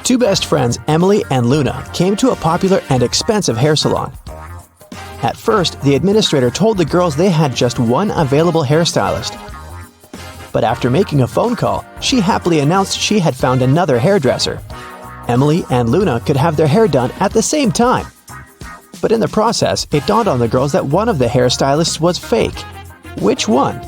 Two best friends, Emily and Luna, came to a popular and expensive hair salon. At first, the administrator told the girls they had just one available hairstylist. But after making a phone call, she happily announced she had found another hairdresser. Emily and Luna could have their hair done at the same time. But in the process, it dawned on the girls that one of the hairstylists was fake. Which one?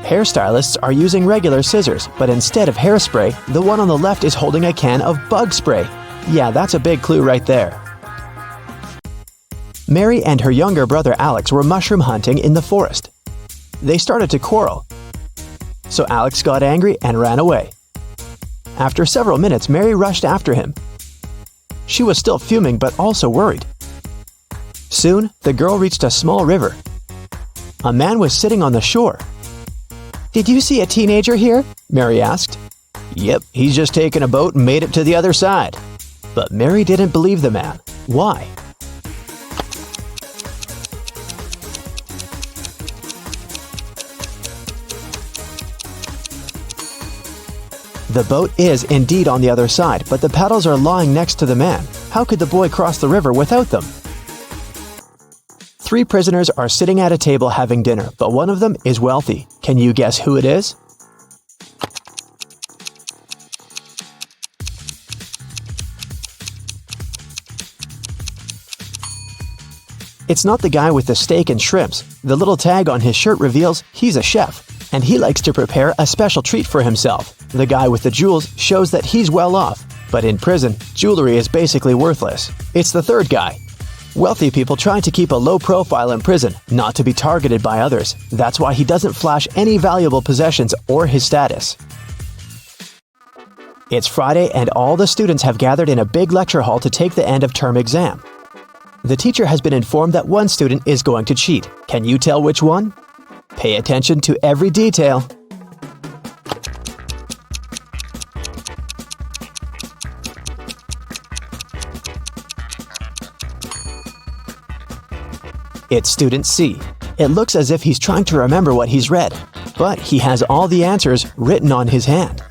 Hairstylists are using regular scissors, but instead of hairspray, the one on the left is holding a can of bug spray. Yeah, that's a big clue right there. Mary and her younger brother Alex were mushroom hunting in the forest. They started to quarrel, so Alex got angry and ran away. After several minutes, Mary rushed after him. She was still fuming but also worried. Soon, the girl reached a small river. A man was sitting on the shore. "Did you see a teenager here?" Mary asked. "Yep, he's just taken a boat and made it to the other side." But Mary didn't believe the man. Why? The boat is indeed on the other side, but the paddles are lying next to the man. How could the boy cross the river without them? Three prisoners are sitting at a table having dinner, but one of them is wealthy. Can you guess who it is? It's not the guy with the steak and shrimps. The little tag on his shirt reveals he's a chef, and he likes to prepare a special treat for himself. The guy with the jewels shows that he's well off, but in prison, jewelry is basically worthless. It's the third guy. Wealthy people try to keep a low profile in prison, not to be targeted by others. That's why he doesn't flash any valuable possessions or his status. It's Friday and all the students have gathered in a big lecture hall to take the end of term exam. The teacher has been informed that one student is going to cheat. Can you tell which one? Pay attention to every detail. It's student C. It looks as if he's trying to remember what he's read, but he has all the answers written on his hand.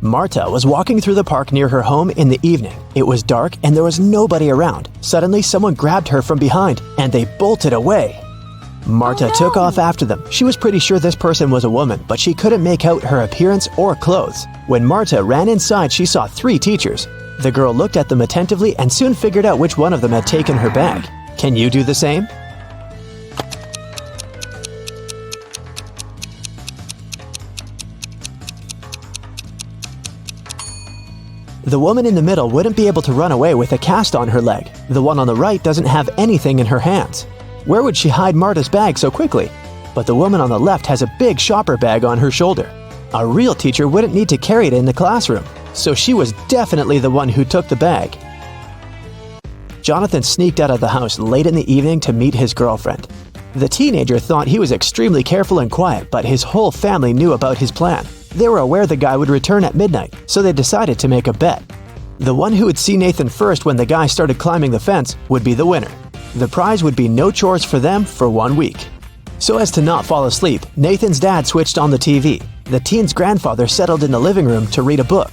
Marta was walking through the park near her home in the evening. It was dark and there was nobody around. Suddenly, someone grabbed her from behind and they bolted away. Marta took off after them. She was pretty sure this person was a woman, but she couldn't make out her appearance or clothes. When Marta ran inside, she saw three teachers. The girl looked at them attentively and soon figured out which one of them had taken her bag. Can you do the same? The woman in the middle wouldn't be able to run away with a cast on her leg. The one on the right doesn't have anything in her hands. Where would she hide Marta's bag so quickly? But the woman on the left has a big shopper bag on her shoulder. A real teacher wouldn't need to carry it in the classroom, so she was definitely the one who took the bag. Jonathan sneaked out of the house late in the evening to meet his girlfriend. The teenager thought he was extremely careful and quiet, but his whole family knew about his plan. They were aware the guy would return at midnight, so they decided to make a bet. The one who would see Nathan first when the guy started climbing the fence would be the winner. The prize would be no chores for them for 1 week. So as to not fall asleep, Nathan's dad switched on the TV. The teen's grandfather settled in the living room to read a book.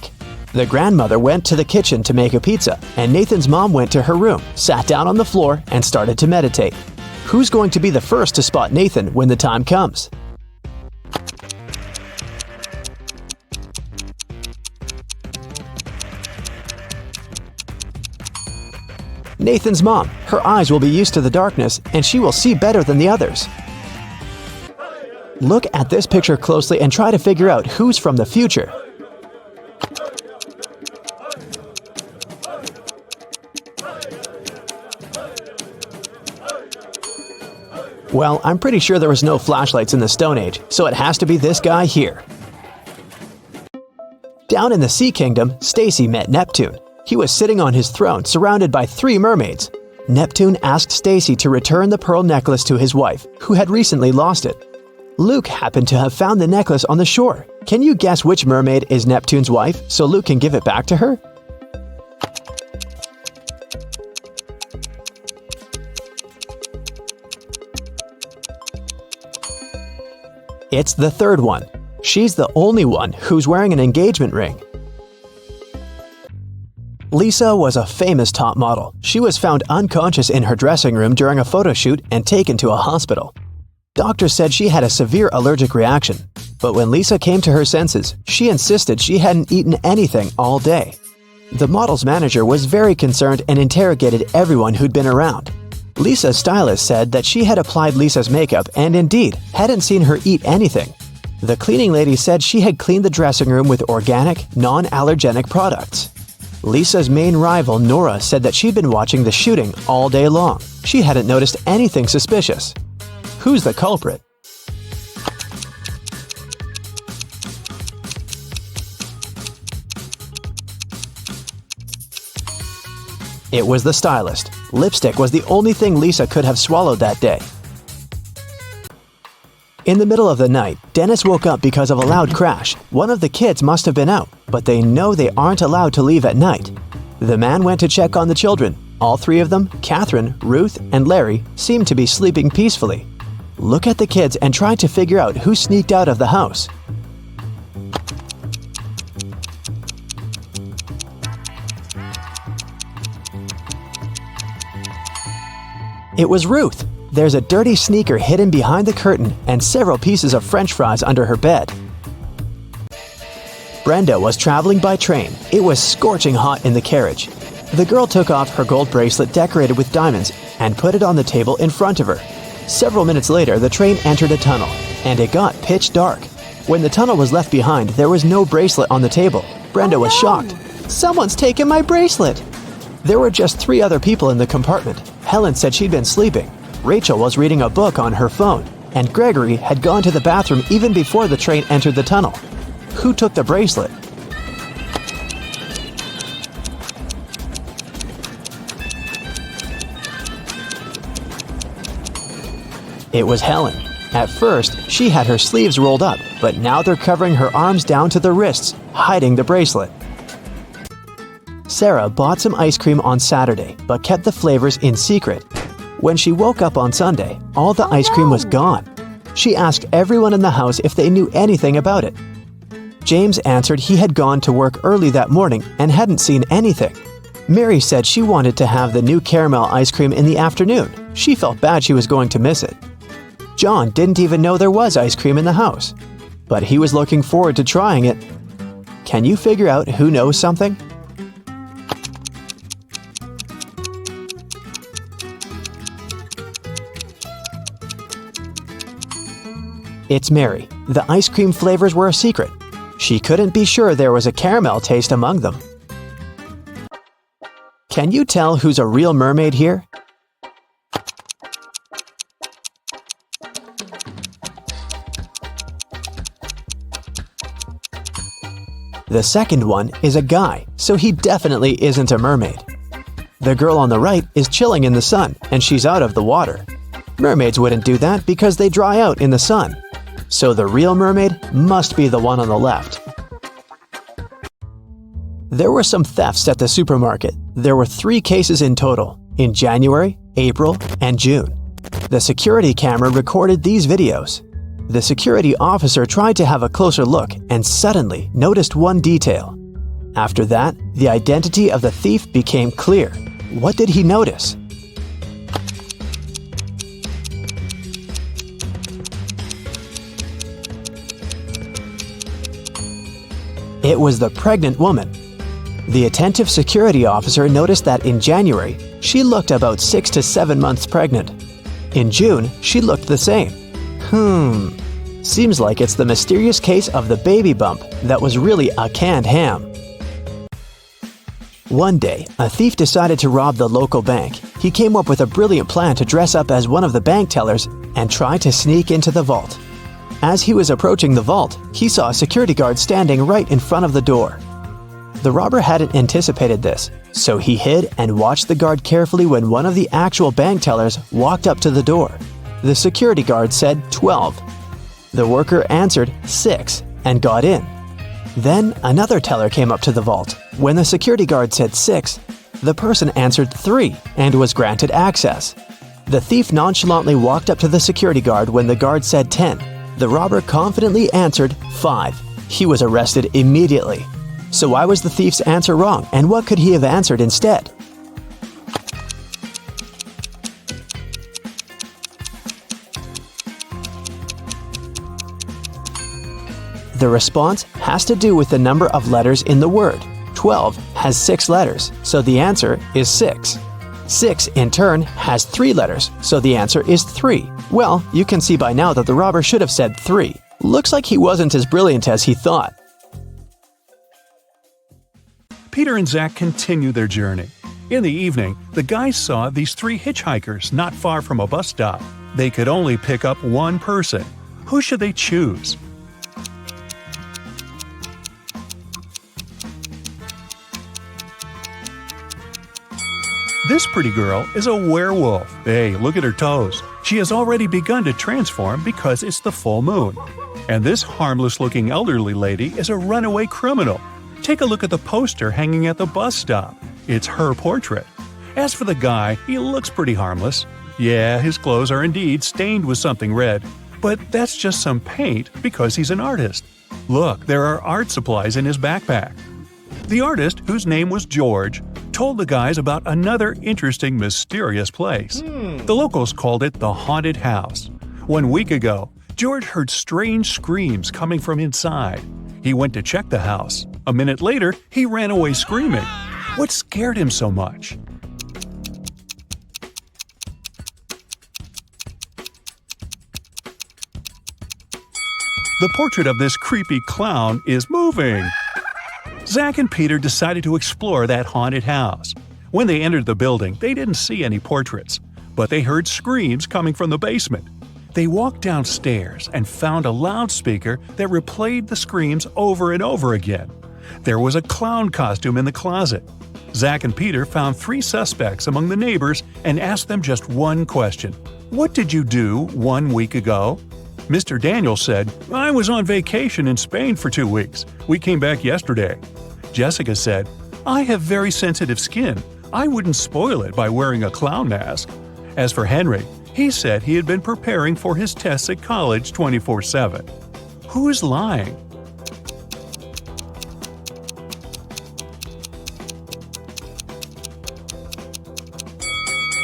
The grandmother went to the kitchen to make a pizza, and Nathan's mom went to her room, sat down on the floor, and started to meditate. Who's going to be the first to spot Nathan when the time comes? Nathan's mom. Her eyes will be used to the darkness, and she will see better than the others. Look at this picture closely and try to figure out who's from the future. Well, I'm pretty sure there was no flashlights in the Stone Age, so it has to be this guy here. Down in the Sea Kingdom, Stacy met Neptune. He was sitting on his throne, surrounded by 3 mermaids. Neptune asked Stacy to return the pearl necklace to his wife, who had recently lost it. Luke happened to have found the necklace on the shore. Can you guess which mermaid is Neptune's wife, so Luke can give it back to her? It's the third one. She's the only one who's wearing an engagement ring. Lisa was a famous top model. She was found unconscious in her dressing room during a photo shoot and taken to a hospital. Doctors said she had a severe allergic reaction, but when Lisa came to her senses, she insisted she hadn't eaten anything all day. The model's manager was very concerned and interrogated everyone who'd been around. Lisa's stylist said that she had applied Lisa's makeup and indeed hadn't seen her eat anything. The cleaning lady said she had cleaned the dressing room with organic, non-allergenic products. Lisa's main rival, Nora, said that she'd been watching the shooting all day long. She hadn't noticed anything suspicious. Who's the culprit? It was the stylist. Lipstick was the only thing Lisa could have swallowed that day. In the middle of the night, Dennis woke up because of a loud crash. One of the kids must have been out, but they know they aren't allowed to leave at night. The man went to check on the children. All three of them, Catherine, Ruth, and Larry, seemed to be sleeping peacefully. Look at the kids and try to figure out who sneaked out of the house. It was Ruth. There's a dirty sneaker hidden behind the curtain and several pieces of French fries under her bed. Brenda was traveling by train. It was scorching hot in the carriage. The girl took off her gold bracelet decorated with diamonds and put it on the table in front of her. Several minutes later, the train entered a tunnel, and it got pitch dark. When the tunnel was left behind, there was no bracelet on the table. Brenda was shocked. "Someone's taken my bracelet!" There were just 3 other people in the compartment. Helen said she'd been sleeping. Rachel was reading a book on her phone, and Gregory had gone to the bathroom even before the train entered the tunnel. Who took the bracelet? It was Helen. At first, she had her sleeves rolled up, but now they're covering her arms down to the wrists, hiding the bracelet. Sarah bought some ice cream on Saturday, but kept the flavors in secret. When she woke up on Sunday, all the ice cream was gone. She asked everyone in the house if they knew anything about it. James answered he had gone to work early that morning and hadn't seen anything. Mary said she wanted to have the new caramel ice cream in the afternoon. She felt bad she was going to miss it. John didn't even know there was ice cream in the house, but he was looking forward to trying it. Can you figure out who knows something? It's Mary. The ice cream flavors were a secret. She couldn't be sure there was a caramel taste among them. Can you tell who's a real mermaid here? The second one is a guy, so he definitely isn't a mermaid. The girl on the right is chilling in the sun, and she's out of the water. Mermaids wouldn't do that because they dry out in the sun. So the real mermaid must be the one on the left. There were some thefts at the supermarket. There were 3 cases in total, in January, April, and June. The security camera recorded these videos. The security officer tried to have a closer look and suddenly noticed one detail. After that, the identity of the thief became clear. What did he notice? It was the pregnant woman. The attentive security officer noticed that in January, she looked about 6 to 7 months pregnant. In June, she looked the same. Seems like it's the mysterious case of the baby bump that was really a canned ham. One day, a thief decided to rob the local bank. He came up with a brilliant plan to dress up as one of the bank tellers and try to sneak into the vault. As he was approaching the vault, he saw a security guard standing right in front of the door. The robber hadn't anticipated this, so he hid and watched the guard carefully when one of the actual bank tellers walked up to the door. The security guard said 12. The worker answered 6 and got in. Then another teller came up to the vault. When the security guard said 6, the person answered 3 and was granted access. The thief nonchalantly walked up to the security guard when the guard said 10. The robber confidently answered 5. He was arrested immediately. So why was the thief's answer wrong, and what could he have answered instead? The response has to do with the number of letters in the word. 12 has 6 letters, so the answer is 6. 6, in turn, has 3 letters, so the answer is 3. Well, you can see by now that the robber should have said 3. Looks like he wasn't as brilliant as he thought. Peter and Zach continue their journey. In the evening, the guys saw these 3 hitchhikers not far from a bus stop. They could only pick up one person. Who should they choose? This pretty girl is a werewolf. Hey, look at her toes. She has already begun to transform because it's the full moon. And this harmless-looking elderly lady is a runaway criminal. Take a look at the poster hanging at the bus stop. It's her portrait. As for the guy, he looks pretty harmless. Yeah, his clothes are indeed stained with something red, but that's just some paint because he's an artist. Look, there are art supplies in his backpack. The artist, whose name was George, told the guys about another interesting, mysterious place. The locals called it the Haunted House. 1 week ago, George heard strange screams coming from inside. He went to check the house. A minute later, he ran away screaming. What scared him so much? The portrait of this creepy clown is moving. Zach and Peter decided to explore that haunted house. When they entered the building, they didn't see any portraits, but they heard screams coming from the basement. They walked downstairs and found a loudspeaker that replayed the screams over and over again. There was a clown costume in the closet. Zach and Peter found 3 suspects among the neighbors and asked them just one question. What did you do 1 week ago? Mr. Daniel said, I was on vacation in Spain for 2 weeks. We came back yesterday. Jessica said, I have very sensitive skin. I wouldn't spoil it by wearing a clown mask. As for Henry, he said he had been preparing for his tests at college 24/7. Who is lying?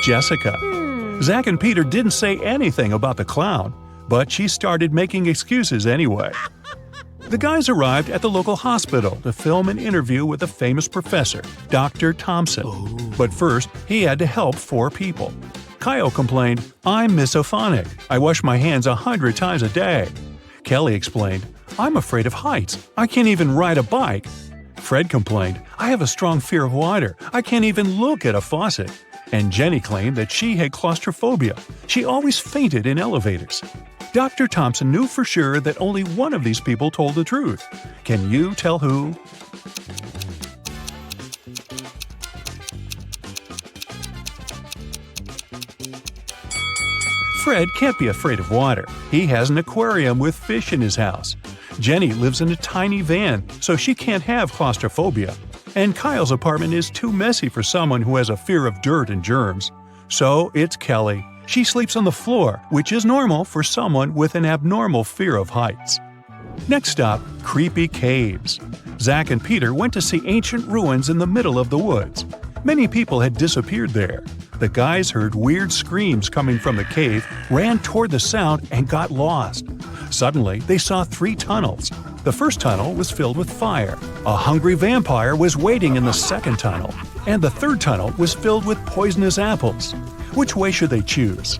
Jessica. Zach and Peter didn't say anything about the clown, but she started making excuses anyway. The guys arrived at the local hospital to film an interview with a famous professor, Dr. Thompson. But first, he had to help 4 people. Kyle complained, I'm misophonic. I wash my hands 100 times a day. Kelly explained, I'm afraid of heights. I can't even ride a bike. Fred complained, I have a strong fear of water. I can't even look at a faucet. And Jenny claimed that she had claustrophobia. She always fainted in elevators. Dr. Thompson knew for sure that only one of these people told the truth. Can you tell who? Fred can't be afraid of water. He has an aquarium with fish in his house. Jenny lives in a tiny van, so she can't have claustrophobia. And Kyle's apartment is too messy for someone who has a fear of dirt and germs. So it's Kelly. She sleeps on the floor, which is normal for someone with an abnormal fear of heights. Next stop, creepy caves. Zach and Peter went to see ancient ruins in the middle of the woods. Many people had disappeared there. The guys heard weird screams coming from the cave, ran toward the sound, and got lost. Suddenly, they saw 3 tunnels. The first tunnel was filled with fire. A hungry vampire was waiting in the second tunnel. And the third tunnel was filled with poisonous apples. Which way should they choose?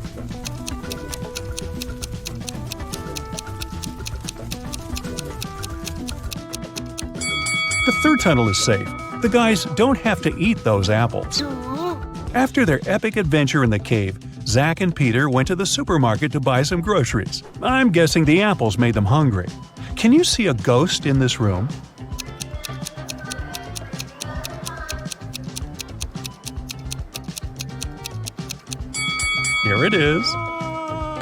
The third tunnel is safe. The guys don't have to eat those apples. After their epic adventure in the cave, Zach and Peter went to the supermarket to buy some groceries. I'm guessing the apples made them hungry. Can you see a ghost in this room? Here it is.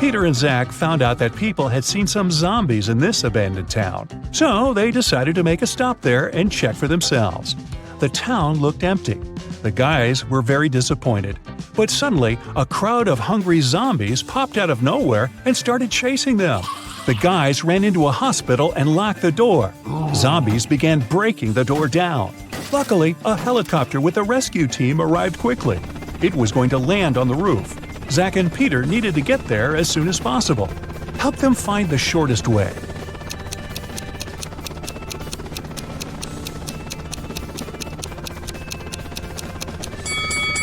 Peter and Zach found out that people had seen some zombies in this abandoned town. So they decided to make a stop there and check for themselves. The town looked empty. The guys were very disappointed. But suddenly, a crowd of hungry zombies popped out of nowhere and started chasing them. The guys ran into a hospital and locked the door. Zombies began breaking the door down. Luckily, a helicopter with a rescue team arrived quickly. It was going to land on the roof. Zach and Peter needed to get there as soon as possible. Help them find the shortest way.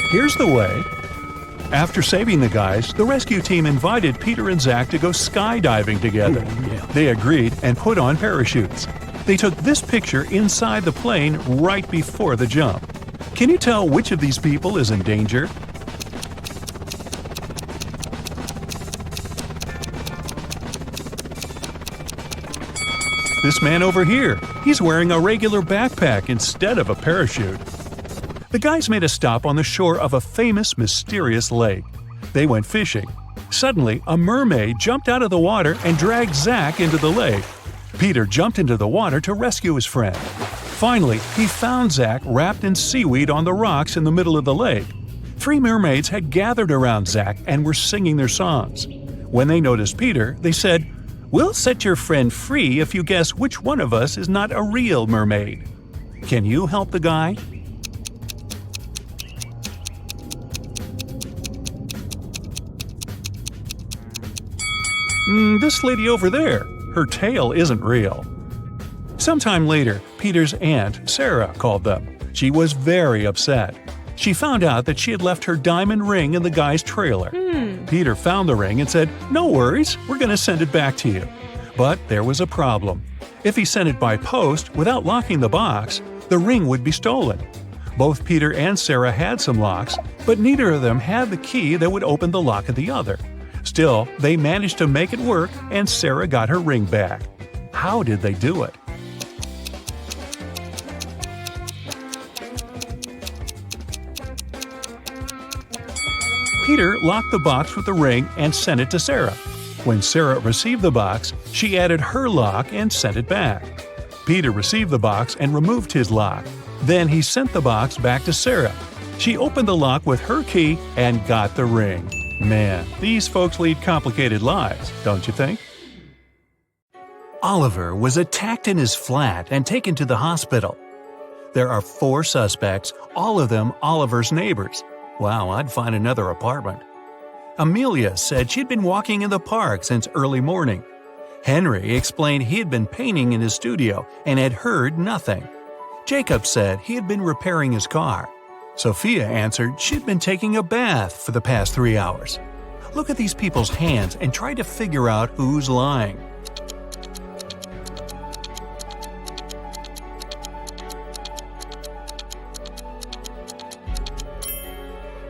Here's the way. After saving the guys, the rescue team invited Peter and Zach to go skydiving together. They agreed and put on parachutes. They took this picture inside the plane right before the jump. Can you tell which of these people is in danger? This man over here, he's wearing a regular backpack instead of a parachute. The guys made a stop on the shore of a famous, mysterious lake. They went fishing. Suddenly, a mermaid jumped out of the water and dragged Zach into the lake. Peter jumped into the water to rescue his friend. Finally, he found Zach wrapped in seaweed on the rocks in the middle of the lake. 3 mermaids had gathered around Zach and were singing their songs. When they noticed Peter, they said, "We'll set your friend free if you guess which one of us is not a real mermaid." Can you help the guy? This lady over there, her tail isn't real. Sometime later, Peter's aunt, Sarah, called them. She was very upset. She found out that she had left her diamond ring in the guy's trailer. Peter found the ring and said, "No worries, we're going to send it back to you." But there was a problem. If he sent it by post without locking the box, the ring would be stolen. Both Peter and Sarah had some locks, but neither of them had the key that would open the lock of the other. Still, they managed to make it work and Sarah got her ring back. How did they do it? Peter locked the box with the ring and sent it to Sarah. When Sarah received the box, she added her lock and sent it back. Peter received the box and removed his lock. Then he sent the box back to Sarah. She opened the lock with her key and got the ring. Man, these folks lead complicated lives, don't you think? Oliver was attacked in his flat and taken to the hospital. There are 4 suspects, all of them Oliver's neighbors. Wow, I'd find another apartment. Amelia said she'd been walking in the park since early morning. Henry explained he had been painting in his studio and had heard nothing. Jacob said he had been repairing his car. Sophia answered she'd been taking a bath for the past 3 hours. Look at these people's hands and try to figure out who's lying.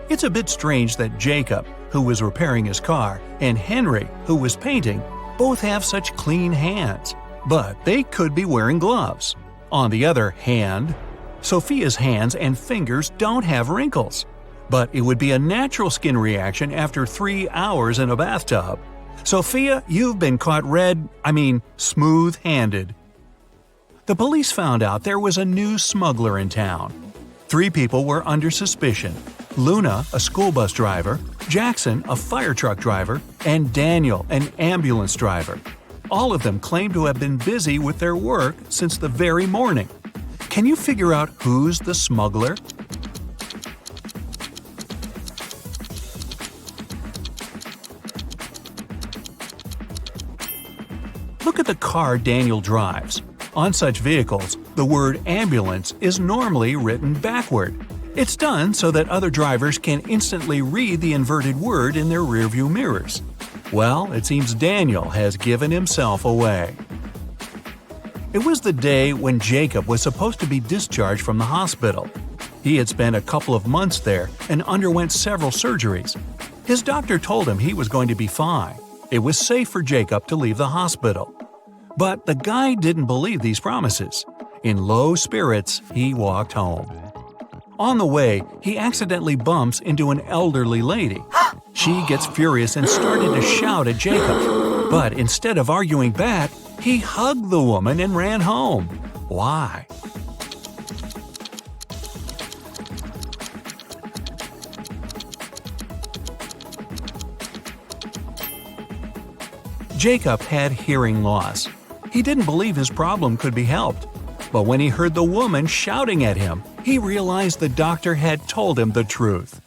It's a bit strange that Jacob, who was repairing his car, and Henry, who was painting, both have such clean hands. But they could be wearing gloves. On the other hand, Sophia's hands and fingers don't have wrinkles. But it would be a natural skin reaction after 3 hours in a bathtub. Sophia, you've been caught smooth-handed. The police found out there was a new smuggler in town. 3 people were under suspicion: Luna, a school bus driver, Jackson, a fire truck driver, and Daniel, an ambulance driver. All of them claimed to have been busy with their work since the very morning. Can you figure out who's the smuggler? Look at the car Daniel drives. On such vehicles, the word ambulance is normally written backward. It's done so that other drivers can instantly read the inverted word in their rearview mirrors. Well, it seems Daniel has given himself away. It was the day when Jacob was supposed to be discharged from the hospital. He had spent a couple of months there and underwent several surgeries. His doctor told him he was going to be fine. It was safe for Jacob to leave the hospital. But the guy didn't believe these promises. In low spirits, he walked home. On the way, he accidentally bumps into an elderly lady. She gets furious and started to shout at Jacob. But instead of arguing back, he hugged the woman and ran home. Why? Jacob had hearing loss. He didn't believe his problem could be helped. But when he heard the woman shouting at him, he realized the doctor had told him the truth.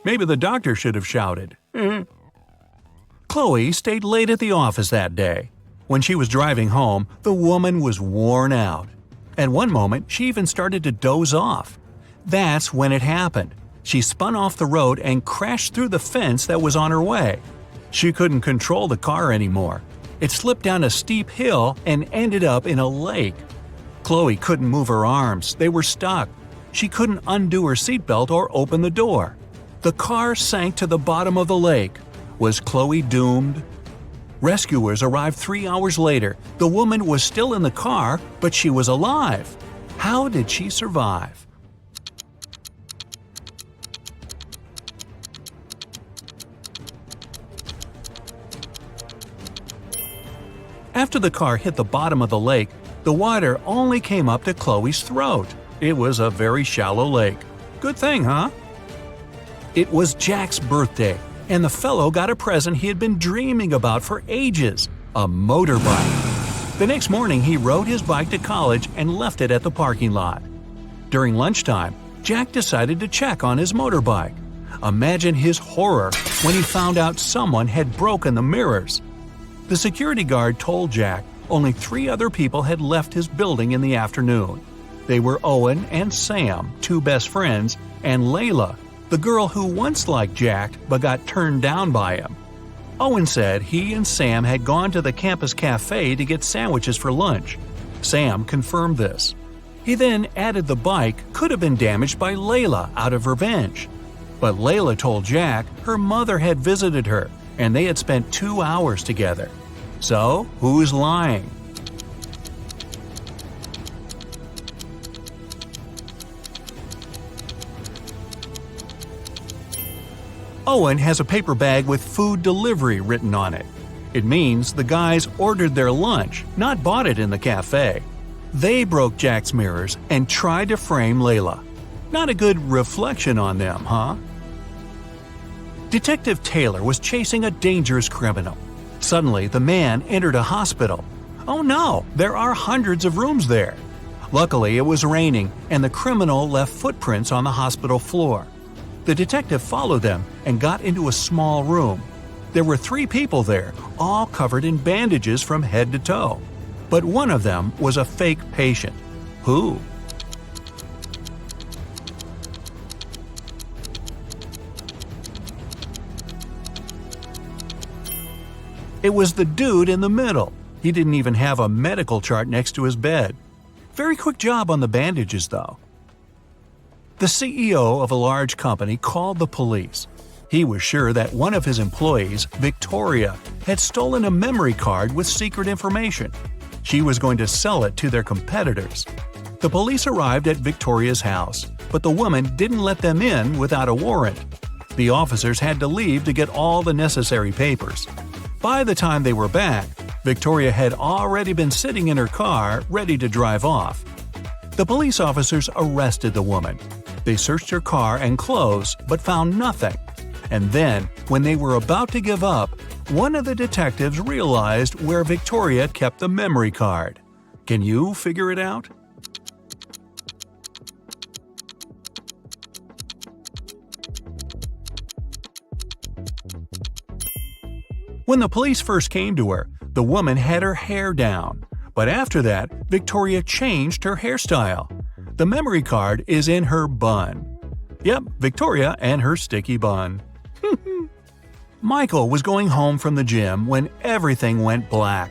Maybe the doctor should have shouted. Chloe stayed late at the office that day. When she was driving home, the woman was worn out. At one moment, she even started to doze off. That's when it happened. She spun off the road and crashed through the fence that was on her way. She couldn't control the car anymore. It slipped down a steep hill and ended up in a lake. Chloe couldn't move her arms, they were stuck. She couldn't undo her seatbelt or open the door. The car sank to the bottom of the lake. Was Chloe doomed? Rescuers arrived 3 hours later. The woman was still in the car, but she was alive. How did she survive? After the car hit the bottom of the lake, the water only came up to Chloe's throat. It was a very shallow lake. Good thing, huh? It was Jack's birthday, and the fellow got a present he had been dreaming about for ages – a motorbike. The next morning, he rode his bike to college and left it at the parking lot. During lunchtime, Jack decided to check on his motorbike. Imagine his horror when he found out someone had broken the mirrors. The security guard told Jack only 3 other people had left his building in the afternoon. They were Owen and Sam, 2 best friends, and Layla, the girl who once liked Jack but got turned down by him. Owen said he and Sam had gone to the campus cafe to get sandwiches for lunch. Sam confirmed this. He then added the bike could have been damaged by Layla out of revenge. But Layla told Jack her mother had visited her and they had spent 2 hours together. So, who's lying? Owen has a paper bag with food delivery written on it. It means the guys ordered their lunch, not bought it in the cafe. They broke Jack's mirrors and tried to frame Layla. Not a good reflection on them, huh? Detective Taylor was chasing a dangerous criminal. Suddenly, the man entered a hospital. Oh no, there are hundreds of rooms there. Luckily, it was raining, and the criminal left footprints on the hospital floor. The detective followed them and got into a small room. There were 3 people there, all covered in bandages from head to toe. But one of them was a fake patient. Who? It was the dude in the middle. He didn't even have a medical chart next to his bed. Very quick job on the bandages, though. The CEO of a large company called the police. He was sure that one of his employees, Victoria, had stolen a memory card with secret information. She was going to sell it to their competitors. The police arrived at Victoria's house, but the woman didn't let them in without a warrant. The officers had to leave to get all the necessary papers. By the time they were back, Victoria had already been sitting in her car, ready to drive off. The police officers arrested the woman. They searched her car and clothes, but found nothing. And then, when they were about to give up, one of the detectives realized where Victoria kept the memory card. Can you figure it out? When the police first came to her, the woman had her hair down. But after that, Victoria changed her hairstyle. The memory card is in her bun. Yep, Victoria and her sticky bun. Michael was going home from the gym when everything went black.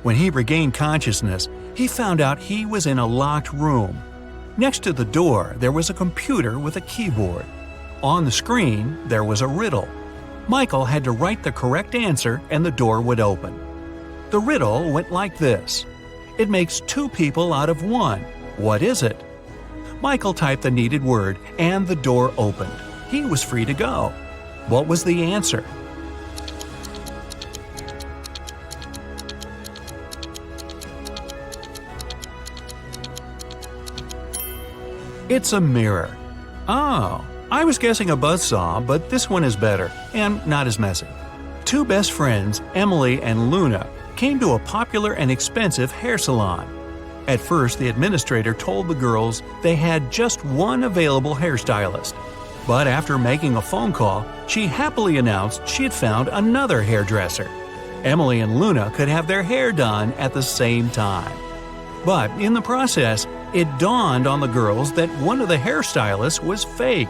When he regained consciousness, he found out he was in a locked room. Next to the door, there was a computer with a keyboard. On the screen, there was a riddle. Michael had to write the correct answer and the door would open. The riddle went like this. It makes 2 people out of 1. What is it? Michael typed the needed word and the door opened. He was free to go. What was the answer? It's a mirror. Oh, I was guessing a buzzsaw, but this one is better and not as messy. Two best friends, Emily and Luna, came to a popular and expensive hair salon. At first, the administrator told the girls they had just one available hairstylist. But after making a phone call, she happily announced she had found another hairdresser. Emily and Luna could have their hair done at the same time. But in the process, it dawned on the girls that one of the hairstylists was fake.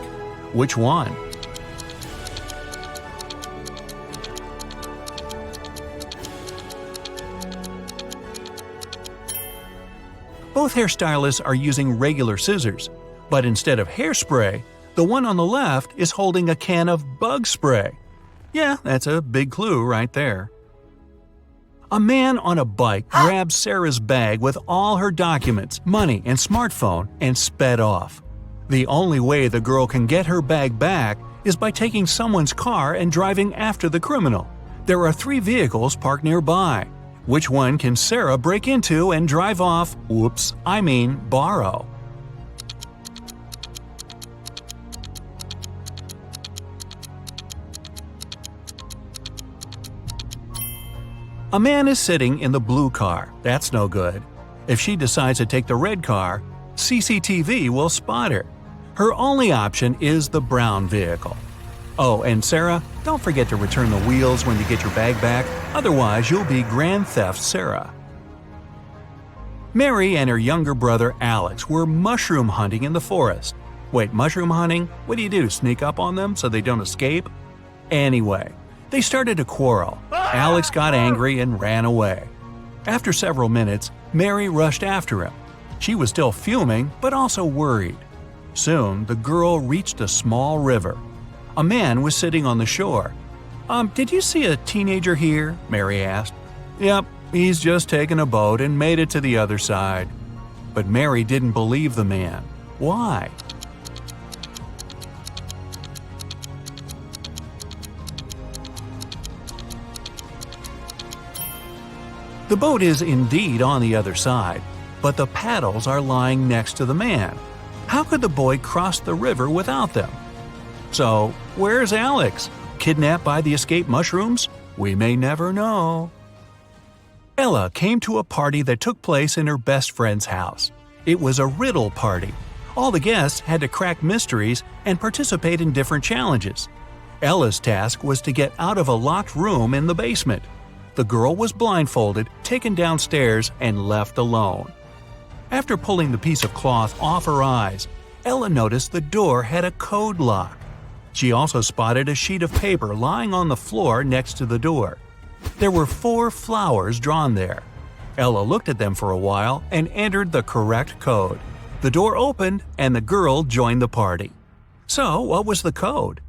Which one? Both hairstylists are using regular scissors, but instead of hairspray, the one on the left is holding a can of bug spray. Yeah, that's a big clue right there. A man on a bike grabbed Sarah's bag with all her documents, money, and smartphone and sped off. The only way the girl can get her bag back is by taking someone's car and driving after the criminal. There are 3 vehicles parked nearby. Which one can Sarah break into and drive off? Borrow. A man is sitting in the blue car. That's no good. If she decides to take the red car, CCTV will spot her. Her only option is the brown vehicle. Oh, and Sarah, don't forget to return the wheels when you get your bag back, otherwise you'll be Grand Theft Sarah. Mary and her younger brother Alex were mushroom hunting in the forest. Wait, mushroom hunting? What do? Sneak up on them so they don't escape? Anyway, they started to quarrel. Alex got angry and ran away. After several minutes, Mary rushed after him. She was still fuming, but also worried. Soon, the girl reached a small river. A man was sitting on the shore. Did you see a teenager here?" Mary asked. "Yep, he's just taken a boat and made it to the other side." But Mary didn't believe the man. Why? The boat is indeed on the other side, but the paddles are lying next to the man. How could the boy cross the river without them? So, where's Alex? Kidnapped by the escaped mushrooms? We may never know. Ella came to a party that took place in her best friend's house. It was a riddle party. All the guests had to crack mysteries and participate in different challenges. Ella's task was to get out of a locked room in the basement. The girl was blindfolded, taken downstairs, and left alone. After pulling the piece of cloth off her eyes, Ella noticed the door had a code lock. She also spotted a sheet of paper lying on the floor next to the door. There were 4 flowers drawn there. Ella looked at them for a while and entered the correct code. The door opened and the girl joined the party. So, what was the code?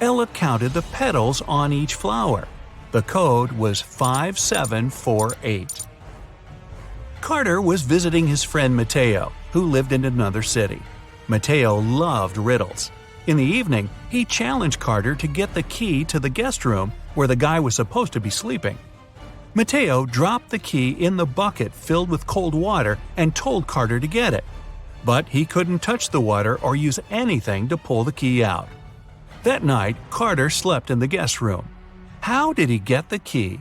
Ella counted the petals on each flower. The code was 5748. Carter was visiting his friend Mateo, who lived in another city. Mateo loved riddles. In the evening, he challenged Carter to get the key to the guest room where the guy was supposed to be sleeping. Mateo dropped the key in the bucket filled with cold water and told Carter to get it. But he couldn't touch the water or use anything to pull the key out. That night, Carter slept in the guest room. How did he get the key?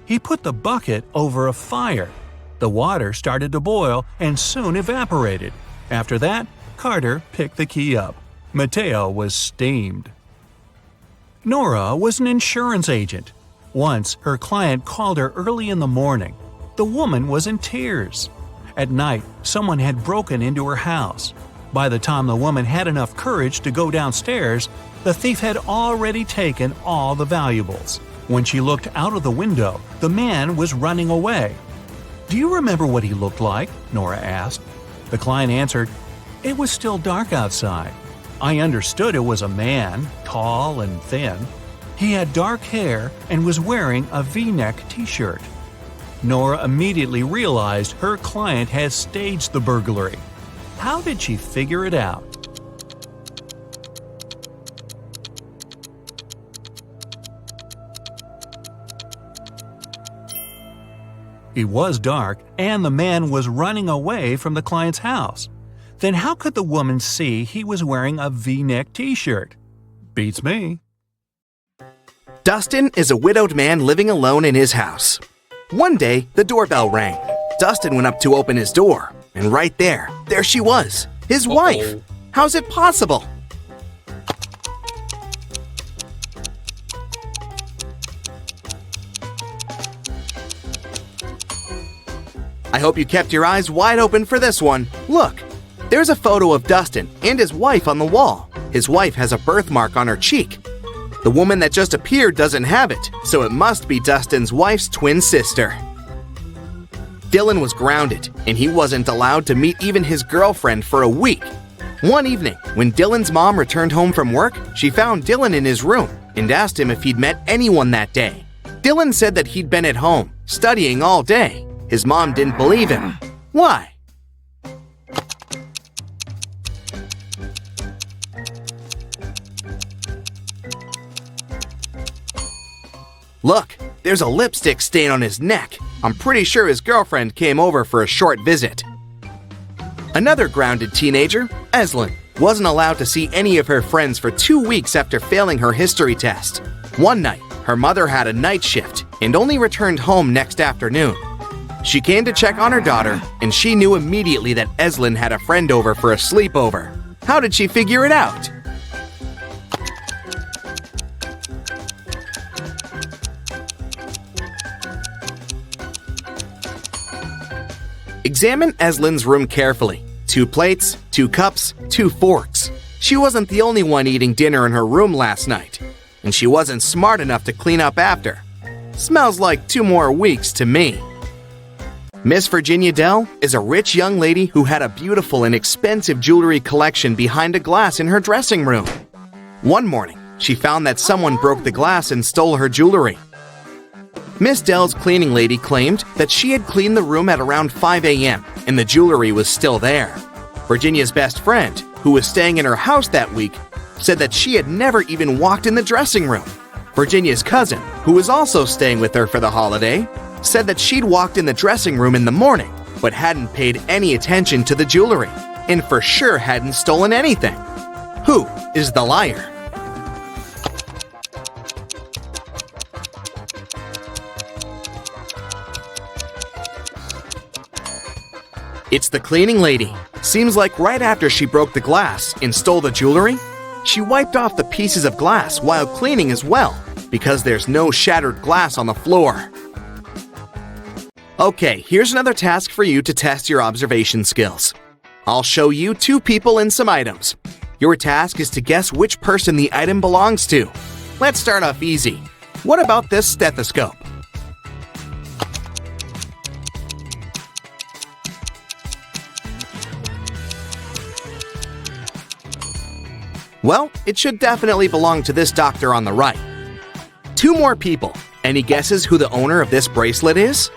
He put the bucket over a fire. The water started to boil and soon evaporated. After that, Carter picked the key up. Mateo was steamed. Nora was an insurance agent. Once, her client called her early in the morning. The woman was in tears. At night, someone had broken into her house. By the time the woman had enough courage to go downstairs, the thief had already taken all the valuables. When she looked out of the window, the man was running away. "Do you remember what he looked like?" Nora asked. The client answered, "It was still dark outside. I understood it was a man, tall and thin. He had dark hair and was wearing a V-neck t-shirt." Nora immediately realized her client had staged the burglary. How did she figure it out? It was dark, and the man was running away from the client's house. Then how could the woman see he was wearing a V-neck t-shirt? Beats me. Dustin is a widowed man living alone in his house. One day, the doorbell rang. Dustin went up to open his door, and right there she was, his wife. How's it possible? I hope you kept your eyes wide open for this one. Look, there's a photo of Dustin and his wife on the wall. His wife has a birthmark on her cheek. The woman that just appeared doesn't have it, so it must be Dustin's wife's twin sister. Dylan was grounded, and he wasn't allowed to meet even his girlfriend for a week. One evening, when Dylan's mom returned home from work, she found Dylan in his room and asked him if he'd met anyone that day. Dylan said that he'd been at home, studying all day. His mom didn't believe him. Why? Look, there's a lipstick stain on his neck. I'm pretty sure his girlfriend came over for a short visit. Another grounded teenager, Eslyn, wasn't allowed to see any of her friends for 2 weeks after failing her history test. One night, her mother had a night shift and only returned home next afternoon. She came to check on her daughter, and she knew immediately that Eslyn had a friend over for a sleepover. How did she figure it out? Examine Eslyn's room carefully. 2 plates, 2 cups, 2 forks. She wasn't the only one eating dinner in her room last night, and she wasn't smart enough to clean up after. Smells like 2 more weeks to me. Miss Virginia Dell is a rich young lady who had a beautiful and expensive jewelry collection behind a glass in her dressing room. One morning, she found that someone broke the glass and stole her jewelry. Miss Dell's cleaning lady claimed that she had cleaned the room at around 5 a.m. and the jewelry was still there. Virginia's best friend, who was staying in her house that week, said that she had never even walked in the dressing room. Virginia's cousin, who was also staying with her for the holiday, said that she'd walked in the dressing room in the morning, but hadn't paid any attention to the jewelry, and for sure hadn't stolen anything. Who is the liar? It's the cleaning lady. Seems like right after she broke the glass and stole the jewelry, she wiped off the pieces of glass while cleaning as well, because there's no shattered glass on the floor. Okay, here's another task for you to test your observation skills. I'll show you 2 people and some items. Your task is to guess which person the item belongs to. Let's start off easy. What about this stethoscope? Well, it should definitely belong to this doctor on the right. 2 more people. Any guesses who the owner of this bracelet is?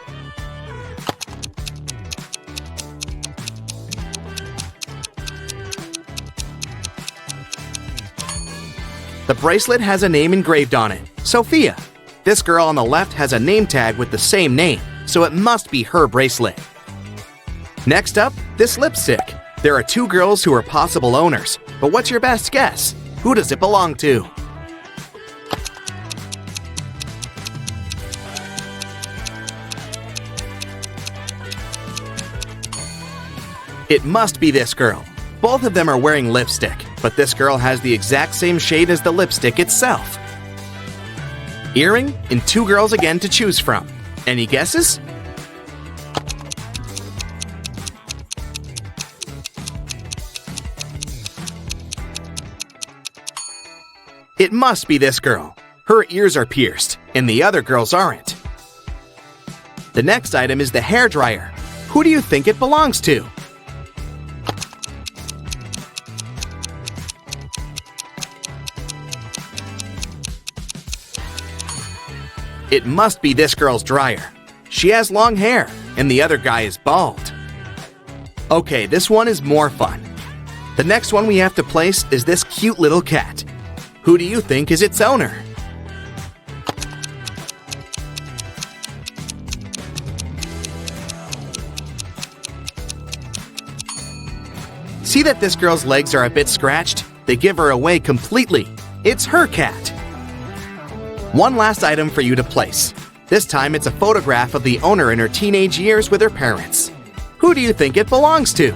The bracelet has a name engraved on it, Sophia. This girl on the left has a name tag with the same name, so it must be her bracelet. Next up, this lipstick. There are 2 girls who are possible owners, but what's your best guess? Who does it belong to? It must be this girl. Both of them are wearing lipstick, but this girl has the exact same shade as the lipstick itself. Earring and 2 girls again to choose from. Any guesses? It must be this girl. Her ears are pierced, and the other girls aren't. The next item is the hairdryer. Who do you think it belongs to? It must be this girl's dryer. She has long hair, and the other guy is bald. Okay, this one is more fun. The next one we have to place is this cute little cat. Who do you think is its owner? See that this girl's legs are a bit scratched? They give her away completely. It's her cat. One last item for you to place. This time it's a photograph of the owner in her teenage years with her parents. Who do you think it belongs to?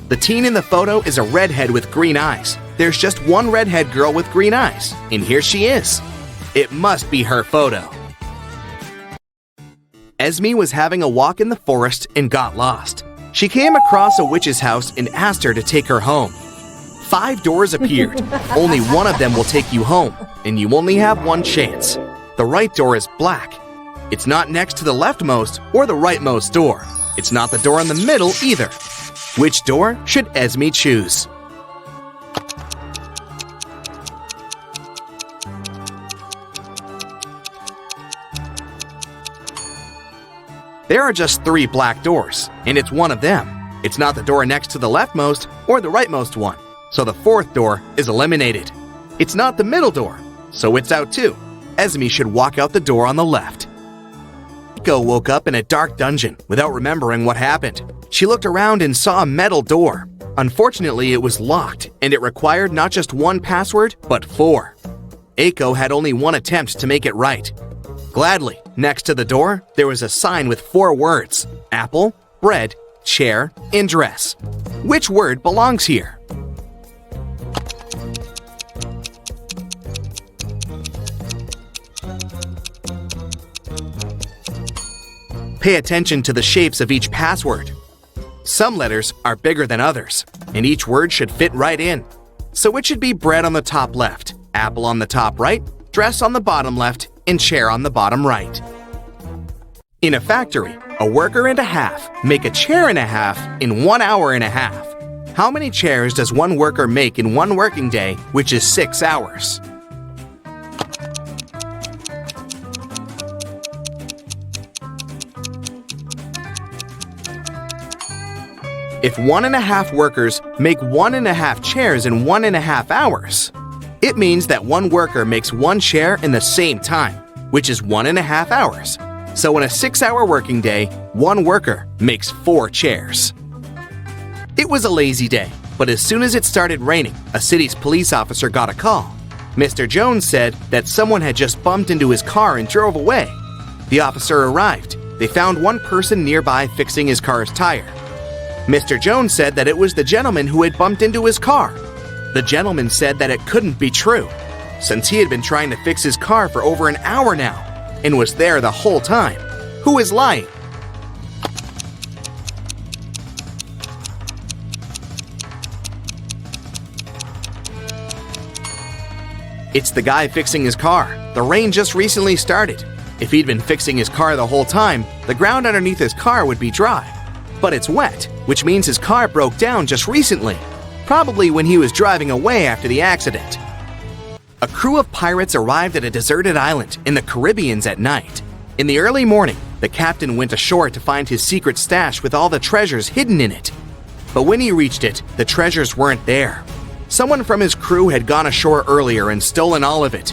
The teen in the photo is a redhead with green eyes. There's just one redhead girl with green eyes, and here she is. It must be her photo. Esme was having a walk in the forest and got lost. She came across a witch's house and asked her to take her home. 5 doors appeared. Only one of them will take you home, and you only have one chance. The right door is black. It's not next to the leftmost or the rightmost door. It's not the door in the middle either. Which door should Esme choose? There are just 3 black doors, and it's one of them. It's not the door next to the leftmost or the rightmost one, so the 4th door is eliminated. It's not the middle door, so it's out too. Esme should walk out the door on the left. Eiko woke up in a dark dungeon without remembering what happened. She looked around and saw a metal door. Unfortunately, it was locked, and it required not just 1 password, but 4. Eiko had only 1 attempt to make it right. Gladly, next to the door, there was a sign with 4 words: apple, bread, chair, and dress. Which word belongs here? Pay attention to the shapes of each password. Some letters are bigger than others, and each word should fit right in. So it should be bread on the top left, apple on the top right, dress on the bottom left, and chair on the bottom right. In a factory, a worker and a half make a chair and a half in 1 hour and a half. How many chairs does one worker make in 1 working day, which is 6 hours? If 1.5 workers make 1.5 chairs in 1.5 hours, it means that one worker makes 1 chair in the same time, which is 1.5 hours. So in a 6-hour working day, one worker makes 4 chairs. It was a lazy day, but as soon as it started raining, a city's police officer got a call. Mr. Jones said that someone had just bumped into his car and drove away. The officer arrived. They found one person nearby fixing his car's tire. Mr. Jones said that it was the gentleman who had bumped into his car. The gentleman said that it couldn't be true, since he had been trying to fix his car for over an hour now and was there the whole time. Who is lying? It's the guy fixing his car. The rain just recently started. If he'd been fixing his car the whole time, the ground underneath his car would be dry. But it's wet, which means his car broke down just recently, probably when he was driving away after the accident. A crew of pirates arrived at a deserted island in the Caribbean at night. In the early morning, the captain went ashore to find his secret stash with all the treasures hidden in it. But when he reached it, the treasures weren't there. Someone from his crew had gone ashore earlier and stolen all of it.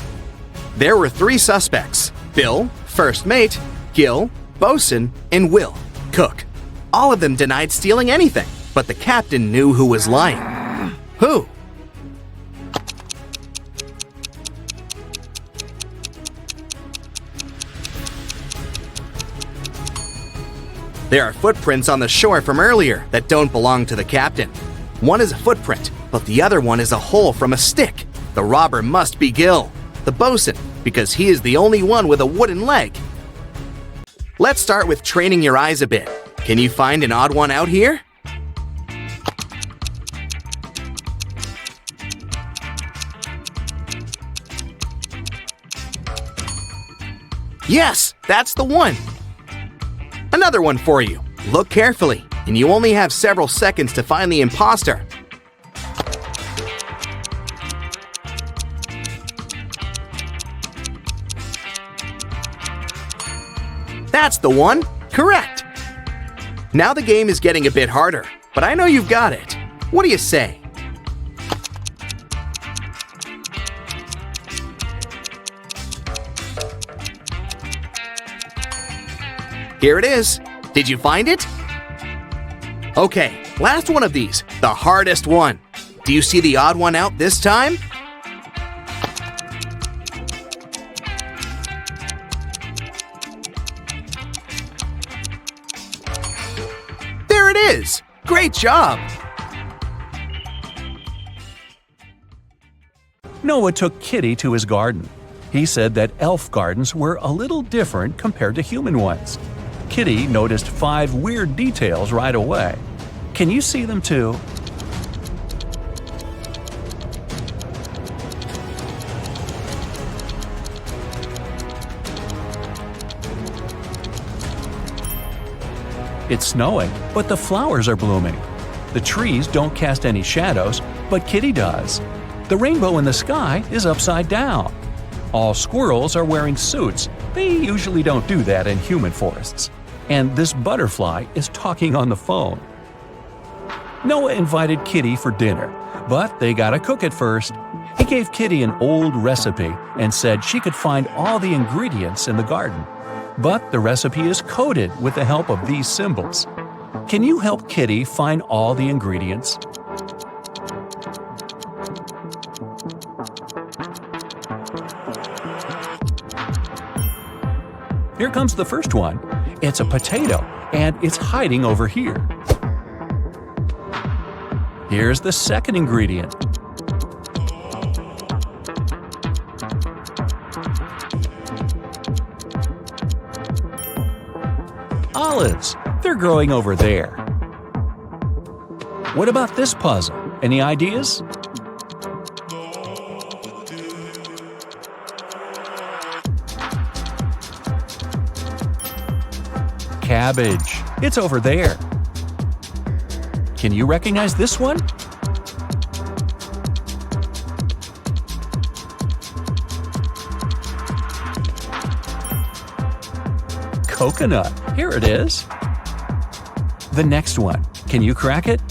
There were 3 suspects: Bill, first mate, Gil, bosun, and Will, cook. All of them denied stealing anything, but the captain knew who was lying. Who? There are footprints on the shore from earlier that don't belong to the captain. One is a footprint, but the other one is a hole from a stick. The robber must be Gil, the bosun, because he is the only one with a wooden leg. Let's start with training your eyes a bit. Can you find an odd one out here? Yes, that's the one. Another one for you. Look carefully, and you only have several seconds to find the imposter. That's the one. Correct. Now the game is getting a bit harder, but I know you've got it. What do you say? Here it is. Did you find it? Okay, last one of these, the hardest one. Do you see the odd one out this time? There it is! Great job! Noah took Kitty to his garden. He said that elf gardens were a little different compared to human ones. Kitty noticed 5 weird details right away. Can you see them too? It's snowing, but the flowers are blooming. The trees don't cast any shadows, but Kitty does. The rainbow in the sky is upside down. All squirrels are wearing suits. They usually don't do that in human forests. And this butterfly is talking on the phone. Noah invited Kitty for dinner, but they gotta cook it first. He gave Kitty an old recipe and said she could find all the ingredients in the garden. But the recipe is coded with the help of these symbols. Can you help Kitty find all the ingredients? Here comes the first one. It's a potato, and it's hiding over here. Here's the second ingredient. Olives. They're growing over there. What about this puzzle? Any ideas? Cabbage. It's over there. Can you recognize this one? Coconut. Here it is. The next one. Can you crack it?